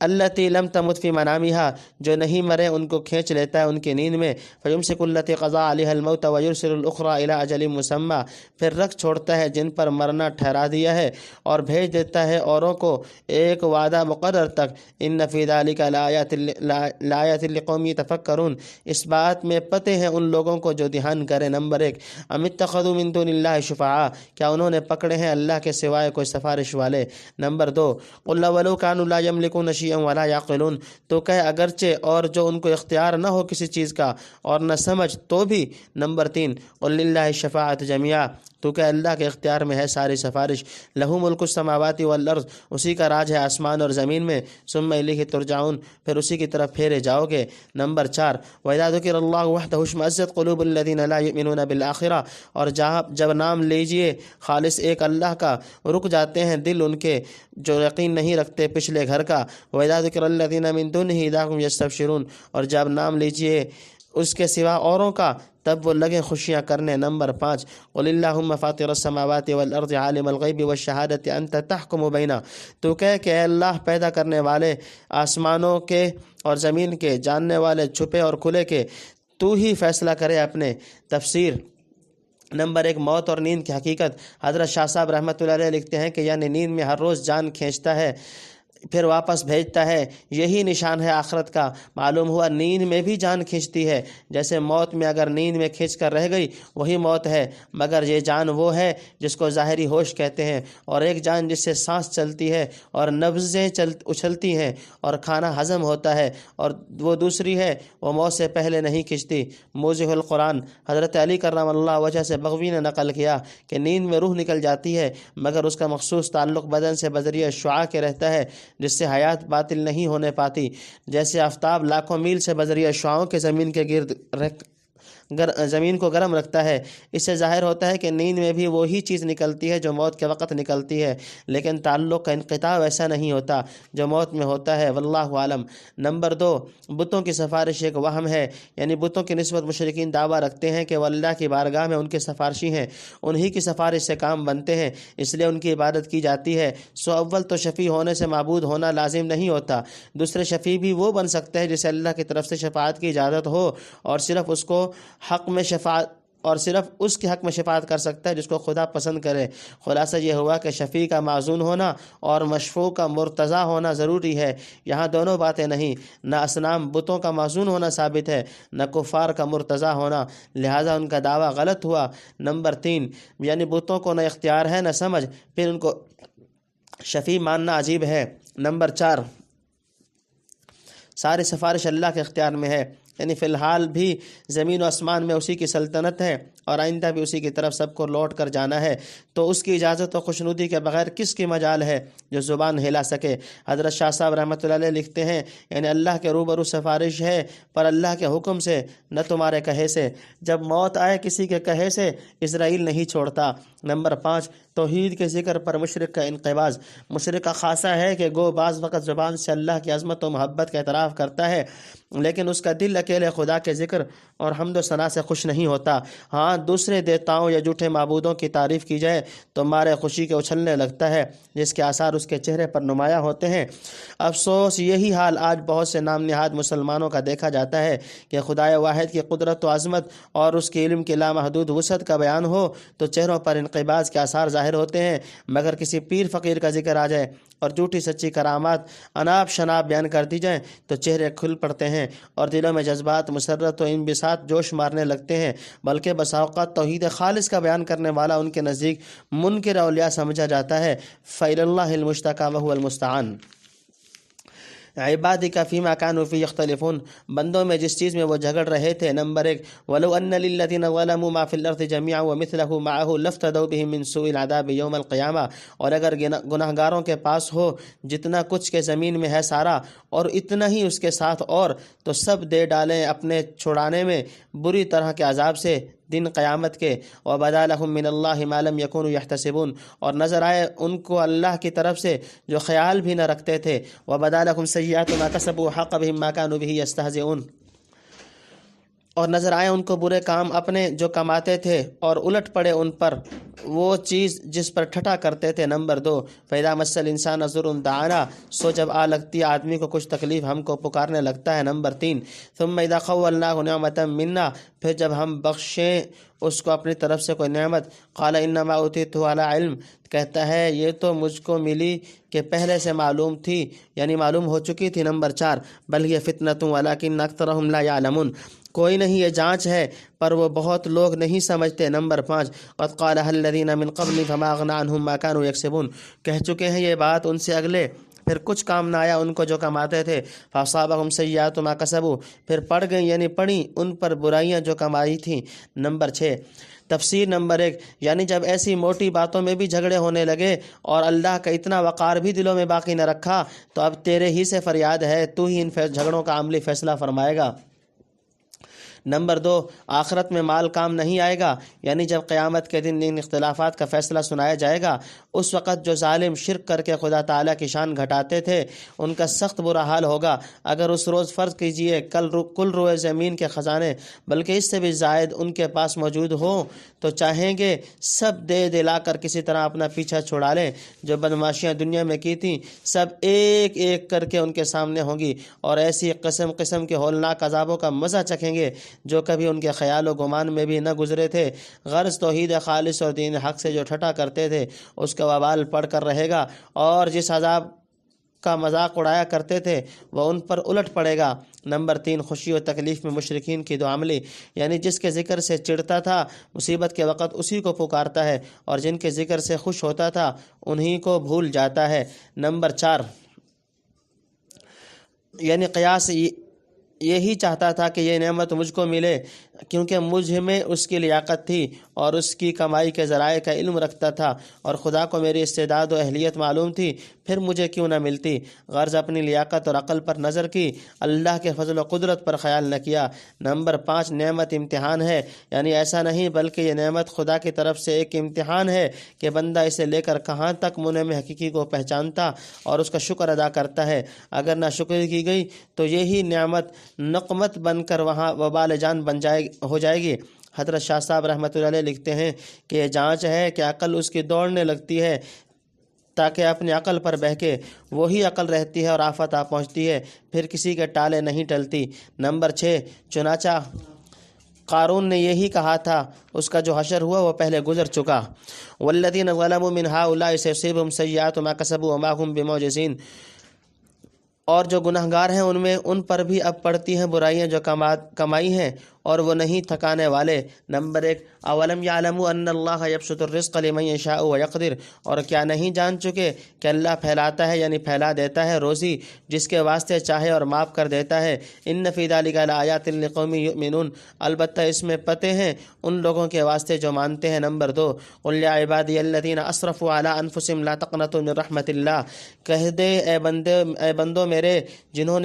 التی لم تمت فی منامها، جو نہیں مرے ان کو کھینچ لیتا ہے ان کی نیند میں۔ فیمسک التی قضا علیها الموت ویرسل الاخرى الی اجل مسمى، پھر رکھ چھوڑتا ہے جن پر مرنا ٹھہرا دیا ہے اور بھیج دیتا ہے اوروں کو ایک وعدہ مقرر تک۔ ان فی ذلک لآیات لقوم یتفکرون، اس بات میں پتے ہیں ان لوگوں کو جو دھیان کریں۔ نمبر 1، ام اتخذوا من دون اللہ شفعاء، کیا انہوں نے پکڑے ہیں اللہ کے سوائے کوئی سفارش والے۔ نمبر 2، قل ولو كانوا لا يملكون شيئا ولا يعقلون، تو کہ اگرچہ اور جو ان کو اختیار نہ ہو کسی چیز کا اور نہ سمجھ تو بھی۔ نمبر 3، قل للہ الشفاعۃ جميعا، تو کہ اللہ کے اختیار میں ہے ساری سفارش۔ لہ ملک السماوات والارض، اسی کا راج ہے آسمان اور زمین میں۔ ثم الیہ ترجعون، پھر اسی کی طرف پھیرے جاؤ گے۔ نمبر 4، وَإِذَا ذُكِرَ اللَّهُ وَحْدَهُ اشْمَأَزَّتْ قُلُوبُ الَّذِينَ لَا يُؤْمِنُونَ بِالْآخِرَةِ، اور جب نام لیجئے خالص ایک اللہ کا، رک جاتے ہیں دل ان کے جو یقین نہیں رکھتے پچھلے گھر کا۔ وَإِذَا ذُكِرَ الَّذِينَ مِن دُونِهِ إِذَا هُمْ يَسْتَبْشِرُونَ، اور جب نام لیجئے اس کے سوا اوروں کا تب وہ لگے خوشیاں کرنے۔ نمبر 5، قل اللہم فاطر السماوات والارض عالم الغیب والشہادت انت تحکم بینا، تو کہہ کہ اے اللہ پیدا کرنے والے آسمانوں کے اور زمین کے، جاننے والے چھپے اور کھلے کے، تو ہی فیصلہ کرے اپنے۔ تفسیر نمبر 1، موت اور نیند کی حقیقت۔ حضرت شاہ صاحب رحمۃ اللہ علیہ لکھتے ہیں کہ یعنی نیند میں ہر روز جان کھینچتا ہے پھر واپس بھیجتا ہے، یہی نشان ہے آخرت کا۔ معلوم ہوا نیند میں بھی جان کھینچتی ہے، جیسے موت میں اگر نیند میں کھینچ کر رہ گئی وہی موت ہے، مگر یہ جان وہ ہے جس کو ظاہری ہوش کہتے ہیں، اور ایک جان جس سے سانس چلتی ہے اور نبضیں اچھلتی ہیں اور کھانا ہضم ہوتا ہے، اور وہ دوسری ہے وہ موت سے پہلے نہیں کھنچتی۔ موضح القرآن حضرت علی کرم اللہ وجہ سے بغوی نے نقل کیا کہ نیند میں روح نکل جاتی ہے مگر اس کا مخصوص تعلق بدن سے بذریعہ شعاع کے رہتا ہے، جس سے حیات باطل نہیں ہونے پاتی، جیسے آفتاب لاکھوں میل سے بذریعہ شعاعوں کے زمین کے گرد زمین کو گرم رکھتا ہے۔ اس سے ظاہر ہوتا ہے کہ نیند میں بھی وہی چیز نکلتی ہے جو موت کے وقت نکلتی ہے، لیکن تعلق کا انقطاع ویسا نہیں ہوتا جو موت میں ہوتا ہے، واللہ عالم۔ نمبر 2، بتوں کی سفارش ایک وہم ہے، یعنی بتوں کی نسبت مشرکین دعویٰ رکھتے ہیں کہ وہ اللہ کی بارگاہ میں ان کے سفارشی ہیں، انہی کی سفارش سے کام بنتے ہیں، اس لیے ان کی عبادت کی جاتی ہے۔ سو اول تو شفیع ہونے سے معبود ہونا لازم نہیں ہوتا، دوسرے شفیع بھی وہ بن سکتے ہیں جسے اللہ کی طرف سے شفاعت کی اجازت ہو، اور صرف اس کے حق میں شفاعت کر سکتا ہے جس کو خدا پسند کرے۔ خلاصہ یہ ہوا کہ شفیع کا معزون ہونا اور مشفوع کا مرتضی ہونا ضروری ہے۔ یہاں دونوں باتیں نہیں، نہ اصنام بتوں کا معزون ہونا ثابت ہے، نہ کفار کا مرتضی ہونا، لہٰذا ان کا دعویٰ غلط ہوا۔ نمبر 3، یعنی بتوں کو نہ اختیار ہے نہ سمجھ، پھر ان کو شفیع ماننا عجیب ہے۔ نمبر 4، ساری سفارش اللہ کے اختیار میں ہے، یعنی فی الحال بھی زمین و آسمان میں اسی کی سلطنت ہے اور آئندہ بھی اسی کی طرف سب کو لوٹ کر جانا ہے، تو اس کی اجازت و خوشنودی کے بغیر کس کی مجال ہے جو زبان ہلا سکے؟ حضرت شاہ صاحب رحمۃ اللہ علیہ لکھتے ہیں، یعنی اللہ کے روبرو سفارش ہے پر اللہ کے حکم سے، نہ تمہارے کہے سے۔ جب موت آئے کسی کے کہے سے اسرائیل نہیں چھوڑتا۔ نمبر 5، توحید کے ذکر پر مشرک کا انقباض۔ مشرک کا خاصہ ہے کہ گو بعض وقت زبان سے اللہ کی عظمت و محبت کا اعتراف کرتا ہے، لیکن اس کا دل اکیلے خدا کے ذکر اور حمد و ثنا سے خوش نہیں ہوتا۔ ہاں، دوسرے دیوتاؤں یا جھوٹے معبودوں کی تعریف کی جائے تو مارے خوشی کے اچھلنے لگتا ہے، جس کے آثار اس کے چہرے پر نمایاں ہوتے ہیں۔ افسوس، یہی حال آج بہت سے نام نہاد مسلمانوں کا دیکھا جاتا ہے کہ خدائے واحد کی قدرت و عظمت اور اس کے علم کی لامحدود وسعت کا بیان ہو تو چہروں پر انقباض کے آثار ظاہر ہوتے ہیں، مگر کسی پیر فقیر کا ذکر آ جائے اور جھوٹی سچی کرامات اناپ شناپ بیان کر دی جائیں تو چہرے کھل پڑتے ہیں اور دلوں میں جذبات مسرت و انبساط جوش مارنے لگتے ہیں، بلکہ بسا اوقات توحید خالص کا بیان کرنے والا ان کے نزدیک منکر اولیاء سمجھا جاتا ہے۔ فإلی اللہ المشتکیٰ وہو المستعان۔ عبادک فیما کانوا فیہ یختلفون، بندوں میں جس چیز میں وہ جھگڑ رہے تھے۔ نمبر 1، ولو ان للذین ظلموا ما فی الارض جميعا ومثلہ معہ لافتدوا بہ من سوء العذاب یوم القیامہ، اور اگر گناہ گاروں کے پاس ہو جتنا کچھ کے زمین میں ہے سارا اور اتنا ہی اس کے ساتھ اور، تو سب دے ڈالیں اپنے چھڑانے میں بری طرح کے عذاب سے دن قیامت کے۔ وَبَدَا لَهُم مِّنَ اللَّهِ مَا لَمْ يَكُونُوا يَحْتَسِبُونَ، اور نظر آئے ان کو اللہ کی طرف سے جو خیال بھی نہ رکھتے تھے۔ وَبَدَا لَهُمْ سَيِّئَاتُ مَا كَسَبُوا وَحَاقَ بِهِم مَّا كَانُوا بِهِ يَسْتَهْزِئُونَ، اور نظر آئے ان کو برے کام اپنے جو کماتے تھے اور الٹ پڑے ان پر وہ چیز جس پر ٹھٹھا کرتے تھے۔ نمبر 2، فَإِذَا مَسَّ الْإِنسَانَ ضُرٌّ دَعَانَا، سو جب آ لگتی ہے آدمی کو کچھ تکلیف ہم کو پکارنے لگتا ہے۔ نمبر 3، ثُمَّ إِذَا خَوَّلْنَاهُ نِعْمَةً مِنَّا، پھر جب ہم بخشیں اس کو اپنی طرف سے کوئی نعمت، قَالَ إِنَّمَا أُوتِيتُهُ عَلَىٰ عِلْمٍ، کہتا ہے یہ تو مجھ کو ملی کہ پہلے سے معلوم تھی، یعنی معلوم ہو چکی تھی۔ نمبر 4، بل هي فتنة ولكن أكثرهم لا يعلمون، کوئی نہیں یہ جانچ ہے پر وہ بہت لوگ نہیں سمجھتے۔ نمبر 5، قد قالها الذين من قبل فما أغنى عنهم ما كانوا يكسبون، کہہ چکے ہیں یہ بات ان سے اگلے، پھر کچھ کام نہ آیا ان کو جو کماتے تھے۔ فاصابهم سیئات ما کسبوا، پھر پڑ گئیں یعنی پڑیں ان پر برائیاں جو کمائی تھیں۔ نمبر 6، تفسیر نمبر 1، یعنی جب ایسی موٹی باتوں میں بھی جھگڑے ہونے لگے اور اللہ کا اتنا وقار بھی دلوں میں باقی نہ رکھا تو اب تیرے ہی سے فریاد ہے، تو ہی ان جھگڑوں کا عملی فیصلہ فرمائے گا۔ نمبر 2، آخرت میں مال کام نہیں آئے گا، یعنی جب قیامت کے دن ان اختلافات کا فیصلہ سنایا جائے گا، اس وقت جو ظالم شرک کر کے خدا تعالیٰ کی شان گھٹاتے تھے ان کا سخت برا حال ہوگا۔ اگر اس روز فرض کیجئے کل روئے زمین کے خزانے بلکہ اس سے بھی زائد ان کے پاس موجود ہوں تو چاہیں گے سب دے دلا کر کسی طرح اپنا پیچھا چھڑا لیں۔ جو بدماشیاں دنیا میں کی تھیں سب ایک ایک کر کے ان کے سامنے ہوں گی اور ایسی قسم قسم کے ہولناک عذابوں کا مزہ چکھیں گے جو کبھی ان کے خیال و گمان میں بھی نہ گزرے تھے۔ غرض توحید خالص اور دین حق سے جو ٹھٹھا کرتے تھے اس کا وبال پڑ کر رہے گا، اور جس عذاب کا مذاق اڑایا کرتے تھے وہ ان پر الٹ پڑے گا۔ نمبر 3، خوشی و تکلیف میں مشرکین کی دو عملی، یعنی جس کے ذکر سے چڑھتا تھا مصیبت کے وقت اسی کو پکارتا ہے، اور جن کے ذکر سے خوش ہوتا تھا انہی کو بھول جاتا ہے۔ نمبر 4، یعنی قیاس یہی چاہتا تھا کہ یہ نعمت مجھ کو ملے، کیونکہ مجھ میں اس کی لیاقت تھی اور اس کی کمائی کے ذرائع کا علم رکھتا تھا، اور خدا کو میری استعداد و اہلیت معلوم تھی، پھر مجھے کیوں نہ ملتی۔ غرض اپنی لیاقت اور عقل پر نظر کی، اللہ کے فضل و قدرت پر خیال نہ کیا۔ نمبر 5، نعمت امتحان ہے، یعنی ایسا نہیں بلکہ یہ نعمت خدا کی طرف سے ایک امتحان ہے کہ بندہ اسے لے کر کہاں تک منعم حقیقی کو پہچانتا اور اس کا شکر ادا کرتا ہے۔ اگر نہ شکر کی گئی تو یہی نعمت نقمت بن کر وہاں وبال جان ہو جائے گی۔ حضرت شاہ صاحب رحمۃ اللہ علیہ لکھتے ہیں کہ یہ جانچ ہے کہ عقل اس کی دوڑنے لگتی ہے تاکہ اپنی عقل پر بہکے، وہی عقل رہتی ہے اور آفت آ پہنچتی ہے، پھر کسی کے ٹالے نہیں ٹلتی۔ نمبر 6، چنانچہ قارون نے یہی کہا تھا، اس کا جو حشر ہوا وہ پہلے گزر چکا۔ والذین ظلموا من هؤلاء سیصیبهم سیئات ما کسبوا وما هم بمعجزین، اور جو گناہ گار ہیں ان پر بھی اب پڑتی ہیں برائیاں جو کمائی ہیں، اور وہ نہیں تھکانے والے۔ نمبر 1، اولم یعلموا ان اللہ یبسط الرزق لمن یشاء ویقدر، اور کیا نہیں جان چکے کہ اللہ پھیلاتا ہے یعنی پھیلا دیتا ہے روزی جس کے واسطے چاہے اور معاف کر دیتا ہے۔ ان فی ذلک لآیات لقوم یؤمنون، البتہ اس میں پتے ہیں ان لوگوں کے واسطے جو مانتے ہیں۔ نمبر 2، قل یا عبادی الذین اسرفوا علی انفسهم لا تقنطوا من رحمت اللہ، کہہ دے اے بندوں میرے جنہوں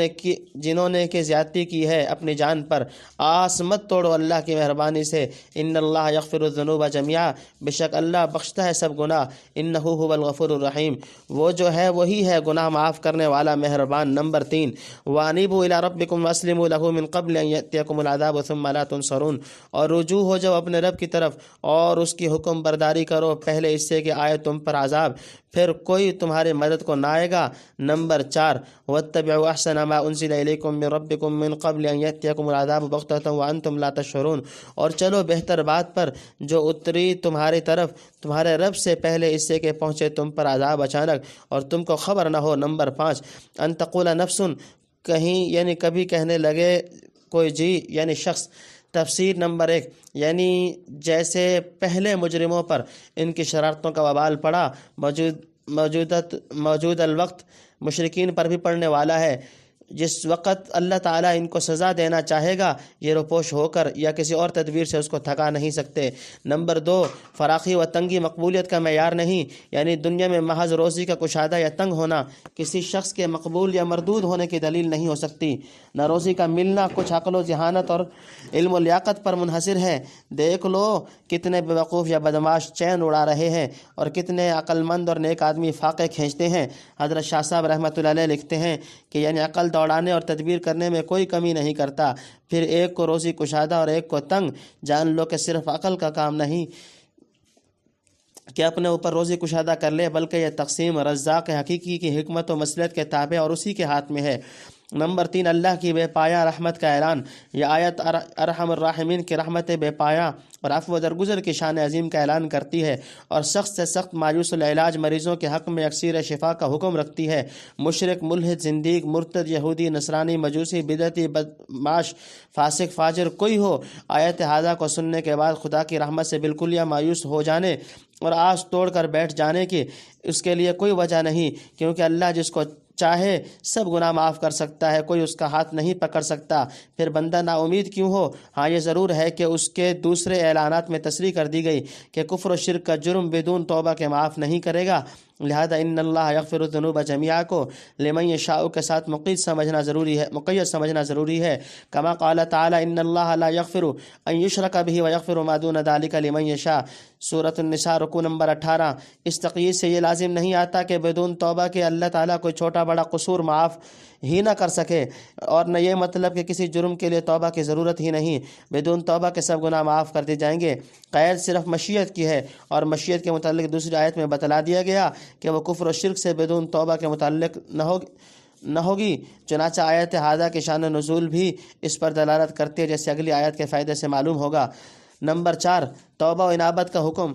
نے کہ زیادتی کی ہے اپنی جان پر، آس مت توڑو اللہ کی مہربانی سے۔ ان اللہ یغفر الذنوب جميعا، بے شک اللہ بخشتا ہے سب گناہ۔ انہ هو الغفور الرحیم، وہ جو ہے وہی ہے گناہ معاف کرنے والا مہربان۔ نمبر 3، وانیبوا الی ربکم واسلموا له من قبل ان یاتیکم العذاب ثم لا تنصرون، اور رجوع ہو جاؤ اپنے رب کی طرف اور اس کی حکم برداری کرو پہلے اس سے کہ آئے تم پر عذاب، پھر کوئی تمہاری مدد کو نہ آئے گا۔ نمبر 4، واتبعوا احسن ما انزل الیکم من ربکم من قبل ان یاتیکم العذاب بغتۃ وانتم لا تشعرون، اور چلو بہتر بات پر جو اتری تمہاری طرف تمہارے رب سے پہلے اس سے کہ پہنچے تم پر عذاب اچانک اور تم کو خبر نہ ہو۔ نمبر 5، ان تقول نفس، کہیں یعنی کبھی کہنے لگے کوئی جی یعنی شخص۔ تفسیر نمبر 1، یعنی جیسے پہلے مجرموں پر ان کی شرارتوں کا وبال پڑا، موجود الوقت مشرکین پر بھی پڑنے والا ہے۔ جس وقت اللہ تعالیٰ ان کو سزا دینا چاہے گا یہ روپوش ہو کر یا کسی اور تدبیر سے اس کو تھکا نہیں سکتے۔ نمبر 2، فراخی و تنگی مقبولیت کا معیار نہیں، یعنی دنیا میں محض روزی کا کشادہ یا تنگ ہونا کسی شخص کے مقبول یا مردود ہونے کی دلیل نہیں ہو سکتی۔ نہ روزی کا ملنا کچھ عقل و ذہانت اور علم و لیاقت پر منحصر ہے۔ دیکھ لو کتنے بیوقوف یا بدماش چین اڑا رہے ہیں اور کتنے عقل مند اور نیک آدمی فاقے کھینچتے ہیں۔ حضرت شاہ صاحب رحمۃ اللہ علیہ لکھتے ہیں کہ یعنی عقل دوڑانے اور تدبیر کرنے میں کوئی کمی نہیں کرتا، پھر ایک کو روزی کشادہ اور ایک کو تنگ۔ جان لو کہ صرف عقل کا کام نہیں کہ اپنے اوپر روزی کشادہ کر لے، بلکہ یہ تقسیم رزاق حقیقی کی حکمت و مصلحت کے تابع اور اسی کے ہاتھ میں ہے۔ نمبر 3، اللہ کی بے پایا رحمت کا اعلان۔ یہ آیت ارحم الراحمین کی رحمت بے پایا اور عفو و درگزر کی شان عظیم کا اعلان کرتی ہے، اور سخت سے سخت مایوس العلاج مریضوں کے حق میں اکثیر شفا کا حکم رکھتی ہے۔ مشرک، ملحد، زندیق، مرتد، یہودی، نصرانی، مجوسی، بدعتی، بدمعاش، فاسق، فاجر کوئی ہو، آیت ہذا کو سننے کے بعد خدا کی رحمت سے بالکل یا مایوس ہو جانے اور آس توڑ کر بیٹھ جانے کی اس کے لیے کوئی وجہ نہیں، کیونکہ اللہ جس کو چاہے سب گناہ معاف کر سکتا ہے، کوئی اس کا ہاتھ نہیں پکڑ سکتا۔ پھر بندہ نا امید کیوں ہو؟ ہاں یہ ضرور ہے کہ اس کے دوسرے اعلانات میں تصریح کر دی گئی کہ کفر و شرک کا جرم بدون توبہ کے معاف نہیں کرے گا، لہذا ان اللہ یغفر الذنوب جميعا کو لمن یشاء کے ساتھ مقید سمجھنا ضروری ہے، کما قال تعالی ان اللہ لا یغفر ان یشرک به ویغفر ما دون ذلک لمن یشاء، سورۃ النساء رکوع نمبر 18۔ اس تقیید سے یہ لازم نہیں آتا کہ بدون توبہ کے اللہ تعالیٰ کوئی چھوٹا بڑا قصور معاف ہی نہ کر سکے، اور نہ یہ مطلب کہ کسی جرم کے لیے توبہ کی ضرورت ہی نہیں، بدون توبہ کے سب گناہ معاف کر دیے جائیں گے۔ قید صرف مشیت کی ہے، اور مشیت کے متعلق دوسری آیت میں بتلا دیا گیا کہ وہ کفر و شرک سے بدون توبہ کے متعلق نہ ہوگی۔ چنانچہ آیت ہذا کی شان نزول بھی اس پر دلالت کرتی ہے، جیسے اگلی آیت کے فائدے سے معلوم ہوگا۔ نمبر 4، توبہ و انابت کا حکم۔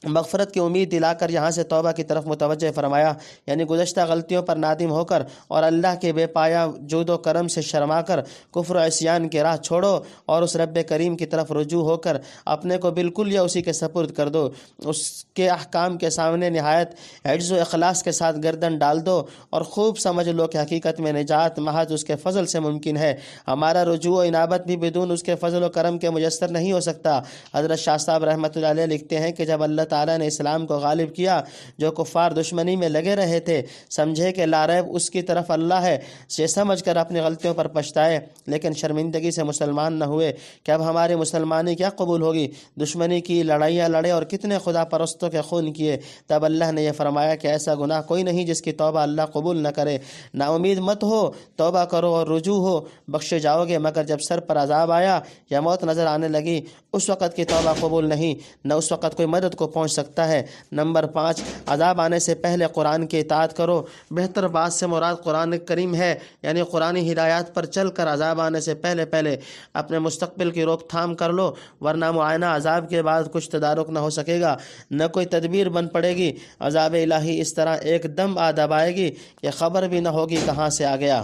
مغفرت کی امید دلا کر یہاں سے توبہ کی طرف متوجہ فرمایا، یعنی گزشتہ غلطیوں پر نادم ہو کر اور اللہ کے بے پایا جود و کرم سے شرما کر کفر و عصیان کی راہ چھوڑو اور اس رب کریم کی طرف رجوع ہو کر اپنے کو بالکل یا اسی کے سپرد کر دو۔ اس کے احکام کے سامنے نہایت عجز و اخلاص کے ساتھ گردن ڈال دو اور خوب سمجھ لو کہ حقیقت میں نجات محض اس کے فضل سے ممکن ہے۔ ہمارا رجوع و انابت بھی بدون اس کے فضل و کرم کے میسر نہیں ہو سکتا۔ حضرت شاہ صاحب رحمۃ اللہ علیہ لکھتے ہیں کہ جب اللہ تعالیٰ نے اسلام کو غالب کیا، جو کفار دشمنی میں لگے رہے تھے، سمجھے کہ لا ریب اس کی طرف اللہ ہے، یہ سمجھ کر اپنی غلطیوں پر پچھتائے لیکن شرمندگی سے مسلمان نہ ہوئے کہ اب ہماری مسلمانی کیا قبول ہوگی، دشمنی کی، لڑائیاں لڑے اور کتنے خدا پرستوں کے خون کیے۔ تب اللہ نے یہ فرمایا کہ ایسا گناہ کوئی نہیں جس کی توبہ اللہ قبول نہ کرے۔ نا امید مت ہو، توبہ کرو اور رجوع ہو، بخشے جاؤ گے۔ مگر جب سر پر عذاب آیا یا موت نظر آنے لگی، اس وقت کی توبہ قبول نہیں، نہ اس وقت کوئی مدد کو پہنچ سکتا ہے۔ نمبر 5، عذاب آنے سے پہلے قرآن کی اطاعت کرو۔ بہتر بات سے مراد قرآن کریم ہے، یعنی قرآنی ہدایات پر چل کر عذاب آنے سے پہلے اپنے مستقبل کی روک تھام کر لو، ورنہ معائنہ عذاب کے بعد کچھ تدارک نہ ہو سکے گا، نہ کوئی تدبیر بن پڑے گی۔ عذاب الہی اس طرح ایک دم آ دبائے گی کہ خبر بھی نہ ہوگی کہاں سے آ گیا۔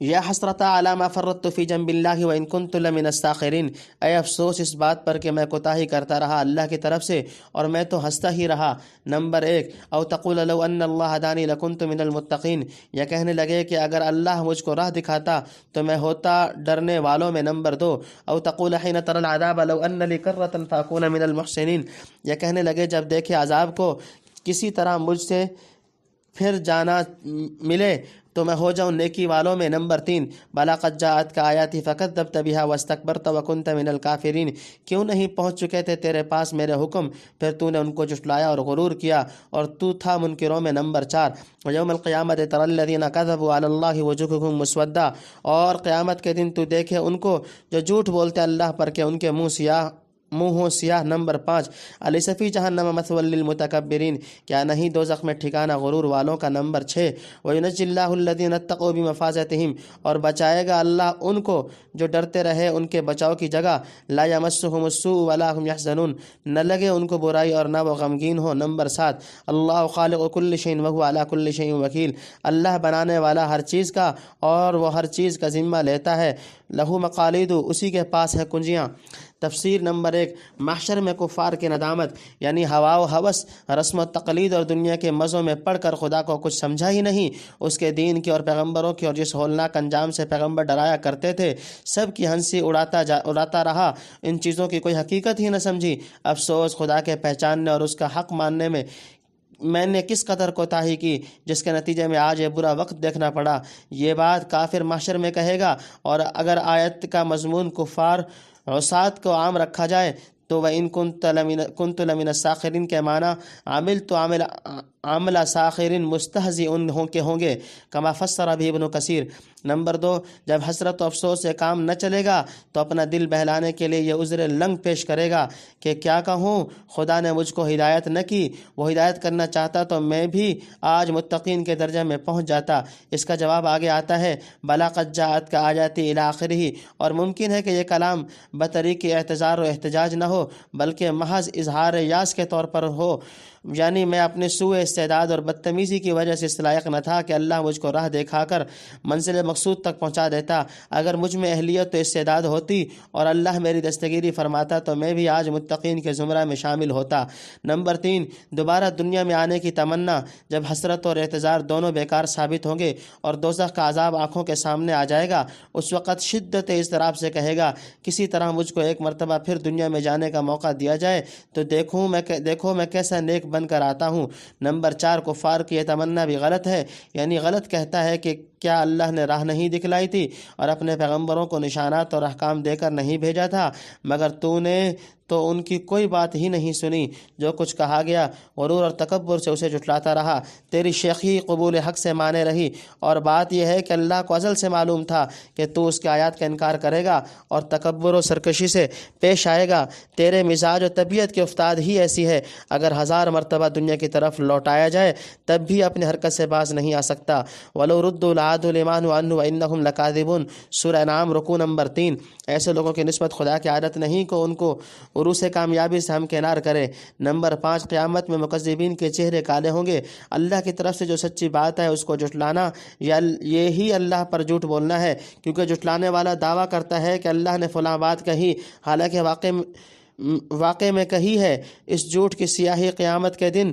یا حسرتا علی ما فرطت فی جنب اللہ وان کنت لمن الساخرین، اے افسوس اس بات پر کہ میں کوتاہی کرتا رہا اللہ کی طرف سے اور میں تو ہنستا ہی رہا۔ نمبر 1، او تقول لو ان اللہ ہدانی لکنت من المتقین، یا کہنے لگے کہ اگر اللہ مجھ کو راہ دکھاتا تو میں ہوتا ڈرنے والوں میں۔ نمبر 2، او تقول حین تری العذاب لو ان لی کرۃ فاکون من المحسنین، یا کہنے لگے جب دیکھے عذاب کو کسی طرح مجھ سے پھر جانا ملے تو میں ہو جاؤں نیکی والوں میں۔ نمبر 3، بلا قد جاءتک آیاتی فکذبت بها واستکبرت وکنت من الکافرین، کیوں نہیں پہنچ چکے تھے تیرے پاس میرے حکم، پھر تو نے ان کو جھٹلایا اور غرور کیا اور تو تھا منکروں میں۔ نمبر 4، ویوم القیامت تری الذین کذبوا علی اللہ وجوہہم مسودا، اور قیامت کے دن تو دیکھے ان کو جو جھوٹ بولتے اللہ پر کہ ان کے منہ ہوں سیاہ۔ نمبر 5، الیس فی جہنم مثوی للمتکبرین، کیا نہیں دوزخ میں ٹھکانہ غرور والوں کا۔ نمبر 6، وینجی اللہ الذین اتقوا بمفازتہم، اور بچائے گا اللہ ان کو جو ڈرتے رہے ان کے بچاؤ کی جگہ۔ لا یمسہم السوء ولا هم یحزنون، نہ لگے ان کو برائی اور نہ وہ غمگین ہو۔ نمبر 7، اللہ خالق کل شیء وہو علی کل شیء وکیل، اللہ بنانے والا ہر چیز کا اور وہ ہر چیز کا ذمہ لیتا ہے۔ لہو مقالید، اسی کے پاس ہے کنجیاں۔ تفسیر نمبر 1، محشر میں کفار کی ندامت، یعنی ہوا و ہوس، رسم و تقلید اور دنیا کے مزوں میں پڑھ کر خدا کو کچھ سمجھا ہی نہیں، اس کے دین کی اور پیغمبروں کی، اور جس ہولناک انجام سے پیغمبر ڈرایا کرتے تھے سب کی ہنسی اڑاتا رہا، ان چیزوں کی کوئی حقیقت ہی نہ سمجھی۔ افسوس خدا کے پہچاننے اور اس کا حق ماننے میں نے کس قدر کوتاہی کی، جس کے نتیجے میں آج یہ برا وقت دیکھنا پڑا۔ یہ بات کافر محشر میں کہے گا، اور اگر آیت کا مضمون کفار عصات کو عام رکھا جائے تو وَإِن كُنتُ لَمِنَ السَّاخِرِينَ کے معنی عامل عاملہ ساخرین مستہزئون ہوں گے، کما فسر بھی ابن کثیر۔ نمبر 2، جب حسرت و افسوس سے کام نہ چلے گا تو اپنا دل بہلانے کے لیے یہ عذر لنگ پیش کرے گا کہ کیا کہوں، خدا نے مجھ کو ہدایت نہ کی، وہ ہدایت کرنا چاہتا تو میں بھی آج متقین کے درجے میں پہنچ جاتا۔ اس کا جواب آگے آتا ہے، بلا قد جاءت کا آیاتی الی آخرہ، اور ممکن ہے کہ یہ کلام بطریق اعتذار و احتجاج نہ ہو بلکہ محض اظہار یاس کے طور پر ہو، یعنی میں اپنے سوء استعداد اور بدتمیزی کی وجہ سے اس لائق نہ تھا کہ اللہ مجھ کو راہ دکھا کر منزل مقصود تک پہنچا دیتا۔ اگر مجھ میں اہلیت و استعداد ہوتی اور اللہ میری دستگیری فرماتا تو میں بھی آج متقین کے زمرہ میں شامل ہوتا۔ نمبر 3، دوبارہ دنیا میں آنے کی تمنا، جب حسرت اور اعتذار دونوں بیکار ثابت ہوں گے اور دوزخ کا عذاب آنکھوں کے سامنے آ جائے گا، اس وقت شدت اضطراب سے کہے گا کسی طرح مجھ کو ایک مرتبہ پھر دنیا میں جانے کا موقع دیا جائے تو دیکھو میں کیسا نیک بن کر آتا ہوں۔ نمبر 4، کفار کی یہ تمنا بھی غلط ہے، یعنی غلط کہتا ہے کہ کیا اللہ نے راہ نہیں دکھلائی تھی اور اپنے پیغمبروں کو نشانات اور احکام دے کر نہیں بھیجا تھا، مگر تو نے تو ان کی کوئی بات ہی نہیں سنی، جو کچھ کہا گیا غرور اور تکبر سے اسے جھٹلاتا رہا، تیری شیخی قبول حق سے مانے رہی، اور بات یہ ہے کہ اللہ کو ازل سے معلوم تھا کہ تو اس کے آیات کا انکار کرے گا اور تکبر و سرکشی سے پیش آئے گا۔ تیرے مزاج و طبیعت کی افتاد ہی ایسی ہے، اگر 1000 مرتبہ دنیا کی طرف لوٹایا جائے تب بھی اپنی حرکت سے باز نہیں آ سکتا۔ وَلَوْ رُدُّوا عادوا لما نهوا عنه وانهم لکاذبون، سورہ انعام رکوع نمبر 3۔ ایسے لوگوں کی نسبت خدا کی عادت نہیں کہ ان کو عروس کامیابی سے ہمکنار کرے۔ نمبر 5، قیامت میں مکذبین کے چہرے کالے ہوں گے۔ اللہ کی طرف سے جو سچی بات ہے اس کو جھٹلانا، یہی اللہ پر جھوٹ بولنا ہے، کیونکہ جھٹلانے والا دعویٰ کرتا ہے کہ اللہ نے فلاں بات کہی، حالانکہ واقع میں کہی ہے۔ اس جھوٹ کی سیاہی قیامت کے دن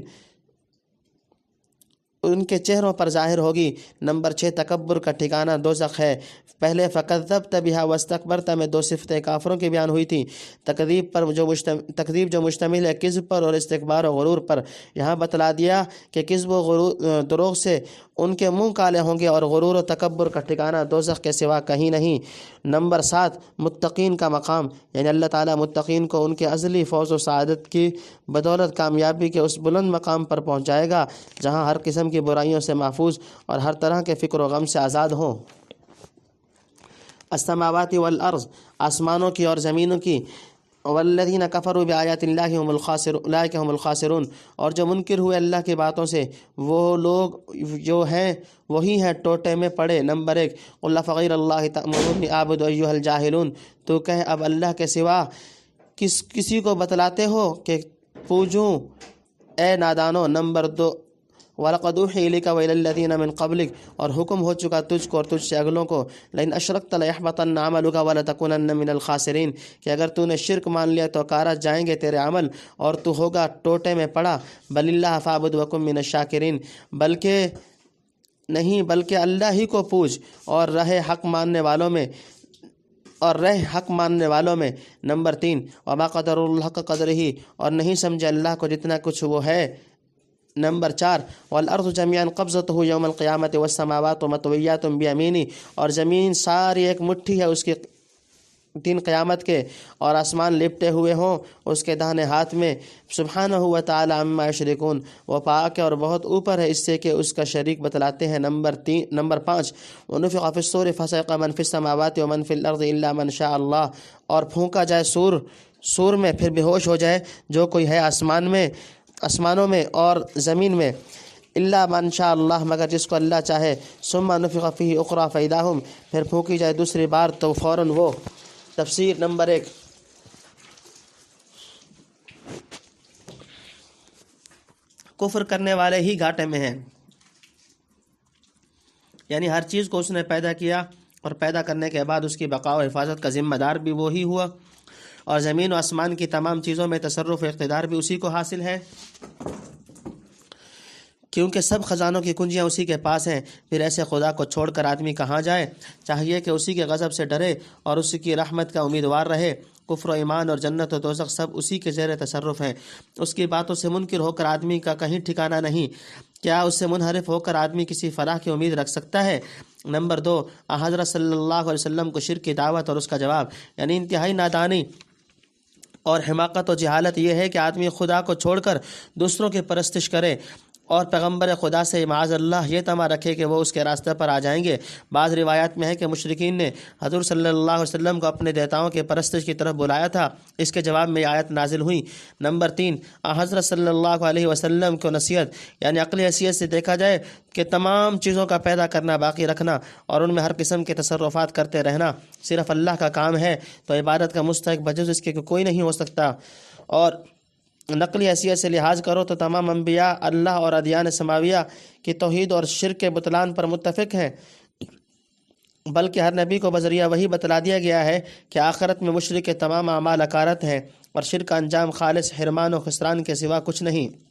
ان کے چہروں پر ظاہر ہوگی۔ نمبر 6، تکبر کا ٹھکانہ دوزخ ہے۔ پہلے فکذبت بہا واستکبرت میں 2 صفتیں کافروں کی بیان ہوئی تھیں، تکذیب جو مشتمل ہے کذب پر اور استکبار و غرور پر۔ یہاں بتلا دیا کہ کذب و دروغ سے ان کے منہ کالے ہوں گے اور غرور و تکبر کا ٹھکانہ دوزخ کے سوا کہیں نہیں۔ نمبر 7، متقین کا مقام، یعنی اللہ تعالیٰ متقین کو ان کے ازلی فوز و سعادت کی بدولت کامیابی کے اس بلند مقام پر پہنچائے گا جہاں ہر قسم کی برائیوں سے محفوظ اور ہر طرح کے فکر و غم سے آزاد ہوں۔ السماوات والارض، آسمانوں کی اور زمینوں کی، والذین کفروا بآیات اللہ هم الخاسرون، اولئک هم الخاسرون، اور جو منکر ہوئے اللہ کی باتوں سے وہ لوگ جو ہیں وہی ہیں ٹوٹے میں پڑے۔ نمبر 1، قل فغیر اللہ تأمرونی اعبد ایھا الجاہلون، تو کہہ اب اللہ کے سوا کسی کو بتلاتے ہو کہ پوجوں اے نادانو۔ نمبر 2، وَلَقَدْ أُوحِيَ إِلَيْكَ وَإِلَى الَّذِينَ مِن قَبْلِكَ، اور حکم ہو چکا تجھ کو اور تجھ سے اگلوں کو، لئن اشرکت لَيَحْبَطَنَّ عَمَلُكَ وَلَتَكُونَنَّ مِنَ الْخَاسِرِينَ، کہ اگر تو نے شرک مان لیا تو کارا جائیں گے تیرے عمل اور تو ہوگا ٹوٹے میں پڑا۔ بَلِ اللَّهَ فَاعْبُدْ وَكُن مِنَ الشَّاكِرِينَ، بلکہ اللہ ہی کو پوج اور رہے حق ماننے والوں میں۔ نمبر 3، وَمَا قَدَرُوا اللَّهَ حَقَّ قَدْرِهِ، اور نہیں سمجھے اللہ کو جتنا کچھ وہ ہے۔ نمبر 4، والارض جميعا قبضته يوم القیامت والسماوات مطویات بیمینہ، اور زمین ساری ایک مٹھی ہے اس کے دن قیامت کے، اور آسمان لپٹے ہوئے ہوں اس کے داہنے ہاتھ میں۔ سبحانہ و تعالی عما یشرکون، وہ پاک ہے اور بہت اوپر ہے اس سے کہ اس کا شریک بتلاتے ہیں۔ نمبر 5، ونفخ فی الصور فصعق من فی السماوات ومن فی الارض الا من شاء اللہ، اور پھونکا جائے سور میں پھر بے ہوش ہو جائے جو کوئی ہے آسمانوں میں اور زمین میں، الا من شاء اللہ، مگر جس کو اللہ چاہے۔ ثم نفخ فیہ اخری فاذا ھم، پھر پھونکی جائے دوسری بار تو فوراً وہ۔ تفسیر نمبر 1، کفر کرنے والے ہی گھاٹے میں ہیں، یعنی ہر چیز کو اس نے پیدا کیا اور پیدا کرنے کے بعد اس کی بقا و حفاظت کا ذمہ دار بھی وہی ہوا، اور زمین و آسمان کی تمام چیزوں میں تصرف و اقتدار بھی اسی کو حاصل ہے، کیونکہ سب خزانوں کی کنجیاں اسی کے پاس ہیں۔ پھر ایسے خدا کو چھوڑ کر آدمی کہاں جائے؟ چاہیے کہ اسی کے غضب سے ڈرے اور اسی کی رحمت کا امیدوار رہے۔ کفر و ایمان اور جنت و دوزخ سب اسی کے زیر تصرف ہیں۔ اس کی باتوں سے منکر ہو کر آدمی کا کہیں ٹھکانہ نہیں۔ کیا اس سے منحرف ہو کر آدمی کسی فلاح کی امید رکھ سکتا ہے؟ نمبر 2، حضرت صلی اللہ علیہ وسلم کو شرک کی دعوت اور اس کا جواب، یعنی انتہائی نادانی اور حماقت و جہالت یہ ہے کہ آدمی خدا کو چھوڑ کر دوسروں کی پرستش کرے اور پیغمبر خدا سے معاذ اللہ یہ طمع رکھے کہ وہ اس کے راستے پر آ جائیں گے۔ بعض روایات میں ہے کہ مشرکین نے حضور صلی اللہ علیہ وسلم کو اپنے دیوتاؤں کے پرستش کی طرف بلایا تھا، اس کے جواب میں آیت نازل ہوئی۔ نمبر 3، حضرت صلی اللہ علیہ وسلم کو نصیحت، یعنی عقلی حیثیت سے دیکھا جائے کہ تمام چیزوں کا پیدا کرنا، باقی رکھنا اور ان میں ہر قسم کے تصرفات کرتے رہنا صرف اللہ کا کام ہے، تو عبادت کا مستحق بجز اس کے کوئی نہیں ہو سکتا۔ اور نقلی حیثیت سے لحاظ کرو تو تمام انبیاء اللہ اور ادیان سماویہ کی توحید اور شرک کے بطلان پر متفق ہیں، بلکہ ہر نبی کو بذریعہ وحی بتلا دیا گیا ہے کہ آخرت میں مشرک کے تمام اعمال اکارت ہیں اور شرک کا انجام خالص حرمان و خسران کے سوا کچھ نہیں۔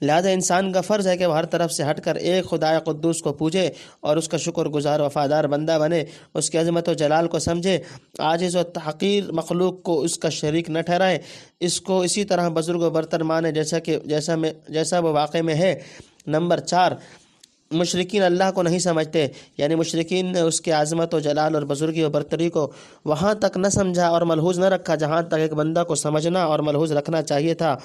لہذا انسان کا فرض ہے کہ وہ ہر طرف سے ہٹ کر ایک خدائے قدوس کو پوجے اور اس کا شکر گزار وفادار بندہ بنے، اس کی عظمت و جلال کو سمجھے، عاجز و حقیر مخلوق کو اس کا شریک نہ ٹھہرائے، اس کو اسی طرح بزرگ و برتر مانے جیسا وہ واقع میں ہے۔ نمبر 4، مشرکین اللہ کو نہیں سمجھتے، یعنی مشرکین نے اس کے عظمت و جلال اور بزرگی و برتری کو وہاں تک نہ سمجھا اور ملحوظ نہ رکھا جہاں تک ایک بندہ کو سمجھنا اور ملحوظ رکھنا چاہیے تھا۔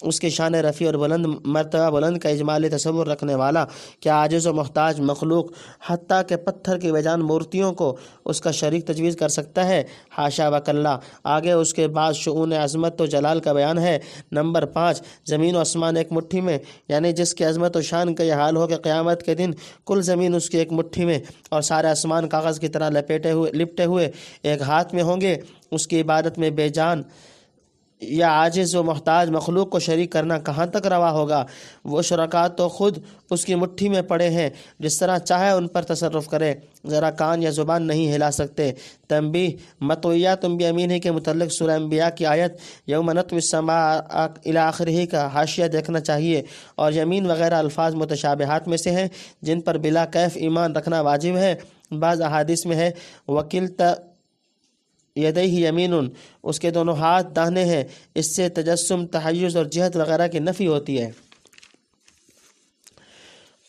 اس کی شان رفیع اور بلند مرتبہ بلند کا اجمالی تصور رکھنے والا کیا عاجز و محتاج مخلوق حتیٰ کہ پتھر کی بیجان مورتیوں کو اس کا شریک تجویز کر سکتا ہے؟ حاشا وکلا۔ آگے اس کے بعد شؤون عظمت و جلال کا بیان ہے۔ نمبر 5، زمین و آسمان ایک مٹھی میں، یعنی جس کی عظمت و شان کا یہ حال ہو کہ قیامت کے دن کل زمین اس کی ایک مٹھی میں اور سارے آسمان کاغذ کی طرح لپٹے ہوئے ایک ہاتھ میں ہوں گے۔ اس کی عبادت میں بے جان یا عاجز و محتاج مخلوق کو شریک کرنا کہاں تک روا ہوگا؟ وہ شرکاء تو خود اس کی مٹھی میں پڑے ہیں، جس طرح چاہے ان پر تصرف کرے، ذرا کان یا زبان نہیں ہلا سکتے۔ تنبیہ مطویاتم بیمینہ کے متعلق سورہ انبیاء کی آیت یوم نطوی السماء الی آخرہ کا حاشیہ دیکھنا چاہیے، اور یمین وغیرہ الفاظ متشابہات میں سے ہیں جن پر بلا کیف ایمان رکھنا واجب ہے۔ بعض احادیث میں ہے وکلتا یدیہ یمین، اس کے دونوں ہاتھ داہنے ہیں، اس سے تجسم، تحیز اور جہت وغیرہ کی نفی ہوتی ہے۔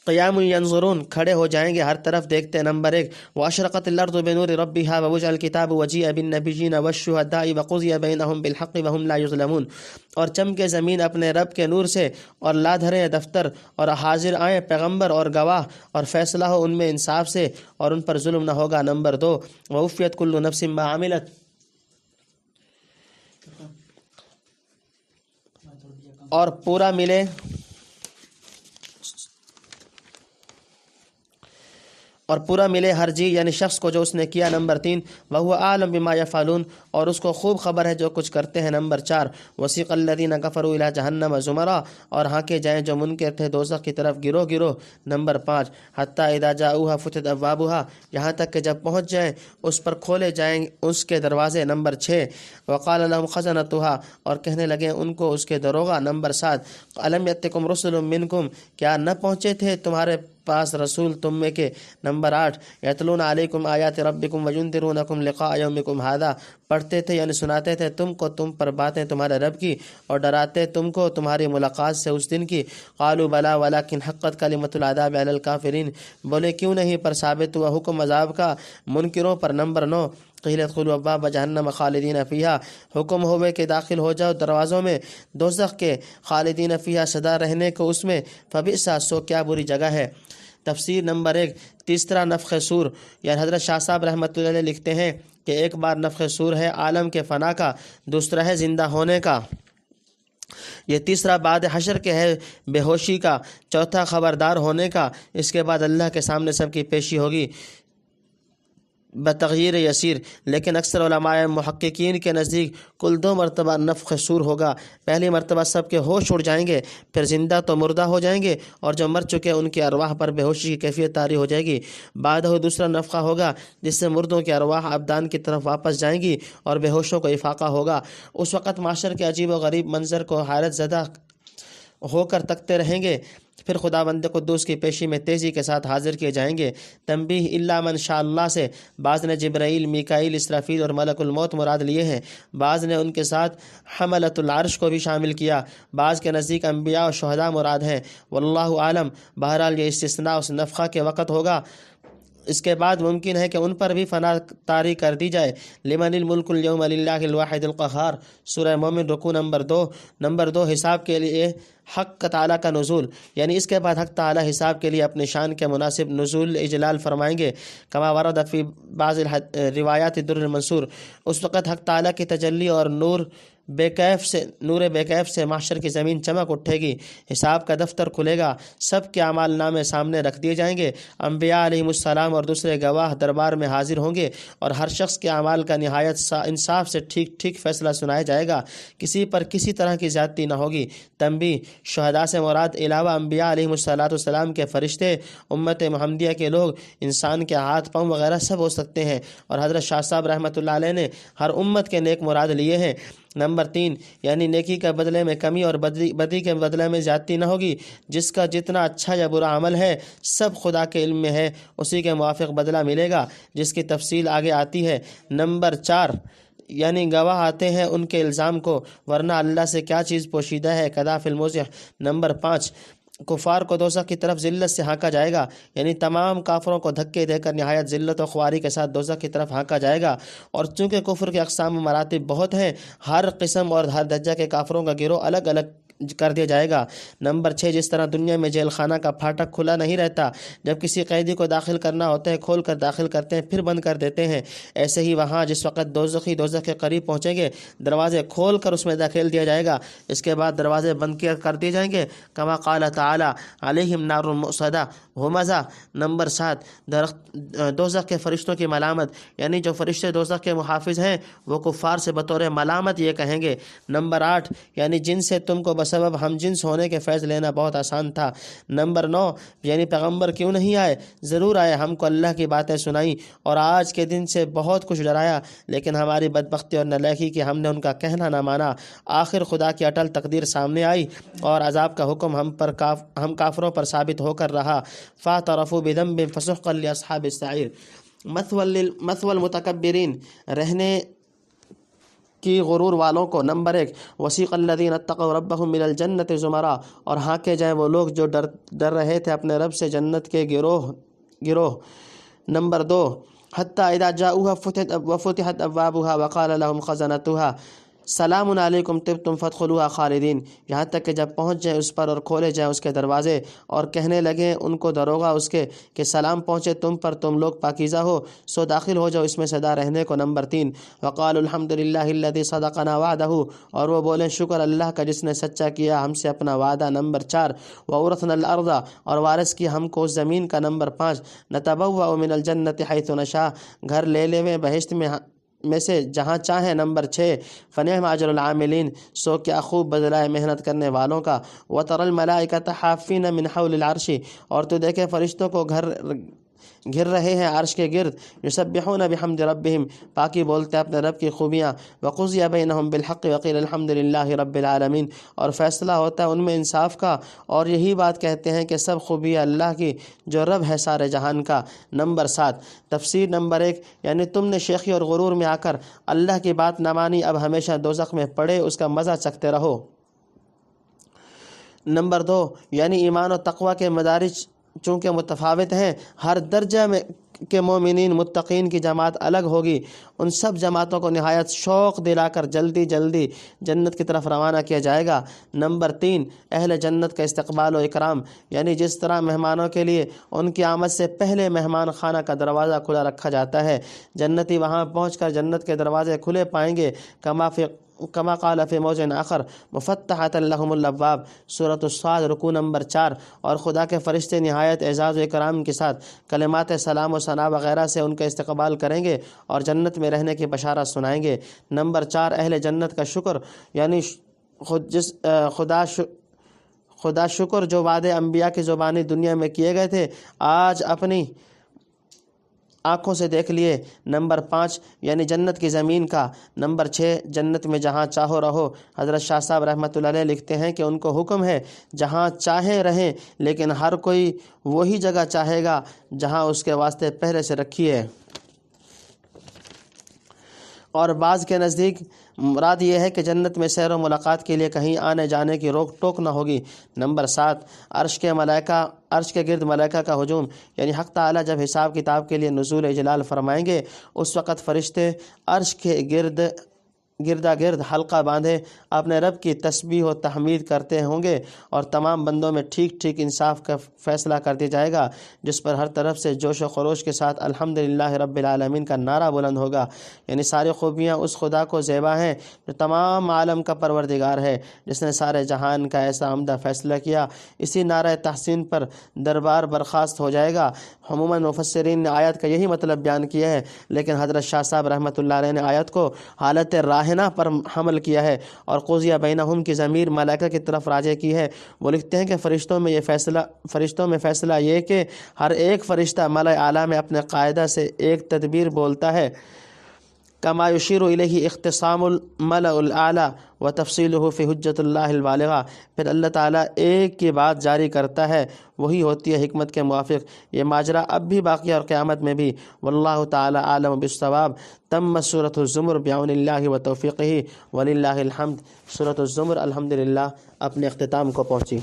قیام ینظرون، کھڑے ہو جائیں گے، ہر طرف دیکھتے ہیں۔ نمبر 1 واشرقت الارض بنور ربها ووضع الکتاب وجیء بالنبیین والشہداء وقضی بینہم بالحق وہم لا یظلمون، اور چمکے زمین اپنے رب کے نور سے، اور لا دھرے دفتر، اور حاضر آئیں پیغمبر اور گواہ، اور فیصلہ ہو ان میں انصاف سے، اور ان پر ظلم نہ ہوگا۔ نمبر 2 ووفیت کل نفس ما عملت، اور پورا ملے ہر جی یعنی شخص کو جو اس نے کیا۔ نمبر 3 وہو عالم بما یفعلون، اور اس کو خوب خبر ہے جو کچھ کرتے ہیں۔ نمبر 4 وسیق الذین کفروا الی جہنم زمرا، اور ہانکے جائیں جو منکر تھے دوزخ کی طرف گروہ گروہ۔ نمبر 5 حتی اذا جاؤوها فتحت ابوابها، یہاں تک کہ جب پہنچ جائیں اس پر کھولے جائیں اس کے دروازے۔ نمبر 6 وقال لهم خزنتها، اور کہنے لگے ان کو اس کے دروغہ۔ نمبر 7 الم یاتکم رسل منکم، کیا نہ پہنچے تھے تمہارے پاس رسول تم میں کے۔ نمبر 8 یتلون علیکم آیات ربکم وینذرونکم لقاء یومکم ھذا، پڑھتے تھے یعنی سناتے تھے تم کو تم پر باتیں تمہارے رب کی، اور ڈراتے تم کو تمہاری ملاقات سے اس دن کی۔ قالوا بلا ولکن حقت کلمۃ العذاب علی الکافرین، بولے کیوں نہیں پر ثابت ہوا حکم عذاب کا منکروں پر۔ نمبر 9 قیل ادخلوا ابواب جہنم خالدین فیہا، حکم ہوئے کہ داخل ہو جاؤ دروازوں میں دوزخ کے، خالدین فیہا سدا رہنے کو اس میں، فبئس، سو کیا بری جگہ ہے۔ تفسیر نمبر 1 تیسرا نفخ سور، یعنی حضرت شاہ صاحب رحمۃ اللہ علیہ لکھتے ہیں کہ ایک بار نفخ سور ہے عالم کے فنا کا، دوسرا ہے زندہ ہونے کا، یہ تیسرا بعد حشر کے ہے بے ہوشی کا، چوتھا خبردار ہونے کا، اس کے بعد اللہ کے سامنے سب کی پیشی ہوگی بتغیر یسیر۔ لیکن اکثر علماء محققین کے نزدیک کل 2 مرتبہ نفخ سور ہوگا۔ پہلی مرتبہ سب کے ہوش اڑ جائیں گے، پھر زندہ تو مردہ ہو جائیں گے، اور جو مر چکے ان کی ارواح پر بے ہوشی کی کیفیت طاری ہو جائے گی۔ بعد دوسرا نفخہ ہوگا جس سے مردوں کی ارواح ابدان کی طرف واپس جائیں گی اور بے ہوشوں کو افاقہ ہوگا۔ اس وقت معاشر کے عجیب و غریب منظر کو حیرت زدہ ہو کر تکتے رہیں گے، پھر خداوند قدوس کی پیشی میں تیزی کے ساتھ حاضر کیے جائیں گے۔ تنبیہ الا من شاء اللہ سے بعض نے جبرائیل، میکائیل، اسرافیل اور ملک الموت مراد لیے ہیں، بعض نے ان کے ساتھ حملۃ العرش کو بھی شامل کیا، بعض کے نزدیک انبیاء اور شہداء مراد ہیں، واللہ عالم۔ بہرحال یہ استثناء اس نفخہ کے وقت ہوگا، اس کے بعد ممکن ہے کہ ان پر بھی فنا طاری کر دی جائے۔ لمن الملک اليوم للہ الواحد القہار، سورہ مومن رکوع نمبر 2۔ نمبر 2 حساب کے لیے حق تعالیٰ کا نزول، یعنی اس کے بعد حق تعالیٰ حساب کے لیے اپنی شان کے مناسب نزول اجلال فرمائیں گے، کما ورد فی بعض روایات در المنصور۔ اس وقت حق تعالیٰ کی تجلی اور نور بے کیف سے محشر کی زمین چمک اٹھے گی، حساب کا دفتر کھلے گا، سب کے اعمال نامے سامنے رکھ دیے جائیں گے، انبیاء علیہم السلام اور دوسرے گواہ دربار میں حاضر ہوں گے، اور ہر شخص کے اعمال کا نہایت انصاف سے ٹھیک ٹھیک فیصلہ سنایا جائے گا، کسی پر کسی طرح کی زیادتی نہ ہوگی۔ تنبیہ شہداء سے مراد علاوہ انبیاء علیہم السلام کے فرشتے، امت محمدیہ کے لوگ، انسان کے ہاتھ پاؤں وغیرہ سب ہو سکتے ہیں، اور حضرت شاہ صاحب رحمۃ اللہ علیہ نے ہر امت کے نیک مراد لیے ہیں۔ نمبر 3 یعنی نیکی کے بدلے میں کمی اور بدی کے بدلے میں زیادتی نہ ہوگی، جس کا جتنا اچھا یا برا عمل ہے سب خدا کے علم میں ہے، اسی کے موافق بدلہ ملے گا، جس کی تفصیل آگے آتی ہے۔ نمبر 4 یعنی گواہ آتے ہیں ان کے الزام کو، ورنہ اللہ سے کیا چیز پوشیدہ ہے، کذا فی الموضح۔ نمبر 5 کفار کو دوزخ کی طرف ذلت سے ہانکا جائے گا، یعنی تمام کافروں کو دھکے دے کر نہایت ذلت و خواری کے ساتھ دوزخ کی طرف ہانکا جائے گا، اور چونکہ کفر کے اقسام و مراتب بہت ہیں، ہر قسم اور ہر درجہ کے کافروں کا گروہ الگ الگ کر دیا جائے گا۔ نمبر 6، جس طرح دنیا میں جیل خانہ کا پھاٹک کھلا نہیں رہتا، جب کسی قیدی کو داخل کرنا ہوتا ہے کھول کر داخل کرتے ہیں پھر بند کر دیتے ہیں، ایسے ہی وہاں جس وقت دوزخی دوزخ کے قریب پہنچیں گے دروازے کھول کر اس میں داخل دیا جائے گا، اس کے بعد دروازے بند کر دیے جائیں گے۔ کما قال تعالی علیہم نار مؤصدہ ہمزہ۔ نمبر 7، دوزخ کے فرشتوں کی ملامت، یعنی جو فرشتے دوزخ کے محافظ ہیں وہ کفار سے بطور ملامت یہ کہیں گے۔ نمبر 8، یعنی جن سے تم کو بسبب ہم جنس ہونے کے فیض لینا بہت آسان تھا۔ نمبر 9، یعنی پیغمبر کیوں نہیں آئے؟ ضرور آئے، ہم کو اللہ کی باتیں سنائیں اور آج کے دن سے بہت کچھ ڈرایا، لیکن ہماری بدبختی اور نالاحقی کہ ہم نے ان کا کہنا نہ مانا۔ آخر خدا کی اٹل تقدیر سامنے آئی اور عذاب کا حکم ہم کافروں پر ثابت ہو کر رہا۔ فاعترفوا بذنب فسحقا لاصحاب السعیر۔ مثوى المتکبرین، رہنے کی غرور والوں کو۔ نمبر 1، وسیق الذین اتقوا ربهم من الجنۃ زمرا، اور ہانکے جائیں وہ لوگ جو ڈر رہے تھے اپنے رب سے جنت کے گروہ۔ نمبر 2، حتی اذا جاؤوها وفتحت ابوابها وقال لهم خزنتها سلام علیکم طبتم فادخلوها خالدین، یہاں تک کہ جب پہنچ جائیں اس پر اور کھولے جائیں اس کے دروازے اور کہنے لگیں ان کو دروغہ اس کے کہ سلام پہنچے تم پر، تم لوگ پاکیزہ ہو سو داخل ہو جاؤ اس میں سدا رہنے کو۔ نمبر 3، وقالوا الحمد للہ الذی صدقنا وعدہ، اور وہ بولیں شکر اللہ کا جس نے سچا کیا ہم سے اپنا وعدہ۔ نمبر 4، وورثنا الارض، اور وارث کی ہم کو اس زمین کا۔ نمبر 5، نتبوأ من الجنۃ حیث نشاء، گھر لے لے بہشت میں سے جہاں چاہیں۔ نمبر 6، فنعم اجر العاملین، سو کیا خوب بدلہ ہے محنت کرنے والوں کا۔ وتری الملائکۃ حافین من حول العرش، اور تو دیکھے فرشتوں کو گھر رہے ہیں عرش کے گرد۔ یسبحون بحمد ربہم، پاکی بولتے ہیں اپنے رب کی خوبیاں۔ وقضی بینہم بالحق وقیل الحمد للہ رب العالمین، اور فیصلہ ہوتا ہے ان میں انصاف کا اور یہی بات کہتے ہیں کہ سب خوبیاں اللہ کی جو رب ہے سارے جہان کا۔ نمبر 7، تفسیر۔ نمبر 1، یعنی تم نے شیخی اور غرور میں آ کر اللہ کی بات نہ مانی، اب ہمیشہ دوزخ میں پڑے اس کا مزہ چکھتے رہو۔ نمبر 2، یعنی ایمان و تقوی کے مدارج چونکہ متفاوت ہیں، ہر درجہ میں کے مومنین متقین کی جماعت الگ ہوگی، ان سب جماعتوں کو نہایت شوق دلا کر جلدی جنت کی طرف روانہ کیا جائے گا۔ نمبر 3، اہل جنت کا استقبال و اکرام، یعنی جس طرح مہمانوں کے لیے ان کی آمد سے پہلے مہمان خانہ کا دروازہ کھلا رکھا جاتا ہے، جنتی وہاں پہنچ کر جنت کے دروازے کھلے پائیں گے۔ کما قال فی موضع آخر مفتحۃ لهم الابواب، سورۃ الصاد، رکوع نمبر 4۔ اور خدا کے فرشتے نہایت اعزاز و اکرام کے ساتھ کلمات سلام و ثنا وغیرہ سے ان کا استقبال کریں گے اور جنت میں رہنے کی بشارت سنائیں گے۔ نمبر 4، اہل جنت کا شکر، یعنی خدا شکر جو وعدے انبیاء کی زبانی دنیا میں کیے گئے تھے آج اپنی آنکھوں سے دیکھ لیے۔ نمبر 5، یعنی جنت کی زمین کا۔ نمبر 6، جنت میں جہاں چاہو رہو۔ حضرت شاہ صاحب رحمۃ اللہ علیہ لکھتے ہیں کہ ان کو حکم ہے جہاں چاہیں رہیں، لیکن ہر کوئی وہی جگہ چاہے گا جہاں اس کے واسطے پہلے سے رکھی ہے، اور بعض کے نزدیک مراد یہ ہے کہ جنت میں سیر و ملاقات کے لیے کہیں آنے جانے کی روک ٹوک نہ ہوگی۔ نمبر 7، عرش کے گرد ملائکہ کا ہجوم، یعنی حق تعالی جب حساب کتاب کے لیے نزول اجلال فرمائیں گے اس وقت فرشتے عرش کے گردا گرد حلقہ باندھے اپنے رب کی تسبیح و تحمید کرتے ہوں گے، اور تمام بندوں میں ٹھیک انصاف کا فیصلہ کر دیا جائے گا، جس پر ہر طرف سے جوش و خروش کے ساتھ الحمدللہ رب العالمین کا نعرہ بلند ہوگا۔ یعنی ساری خوبیاں اس خدا کو زیبا ہیں جو تمام عالم کا پروردگار ہے، جس نے سارے جہان کا ایسا عمدہ فیصلہ کیا۔ اسی نعرہ تحسین پر دربار برخاست ہو جائے گا۔ عموماً مفسرین نے آیت کا یہی مطلب بیان کیا ہے، لیکن حضرت شاہ صاحب رحمۃ اللہ علیہ نے آیت کو حالت راہنہ پر حمل کیا ہے اور قضی بینہم کی ضمیر ملائکہ کی طرف راجع کی ہے۔ وہ لکھتے ہیں کہ فرشتوں میں فیصلہ یہ کہ ہر ایک فرشتہ ملأ اعلیٰ میں اپنے قاعدہ سے ایک تدبیر بولتا ہے، کما یشیر الیہ اختصام الملأ الاعلیٰ وتفصیلہ فی حجت اللہ البالغہ۔ پھر اللہ تعالیٰ ایک کی بات جاری کرتا ہے، وہی ہوتی ہے حکمت کے موافق۔ یہ ماجرا اب بھی باقی اور قیامت میں بھی۔ واللہ تعالیٰ عالم بالصواب۔ تم سورۃ الزمر بعون اللہ و توفیقہ وللہ الحمد۔ سورۃ الزمر الحمدللہ اپنے اختتام کو پہنچی۔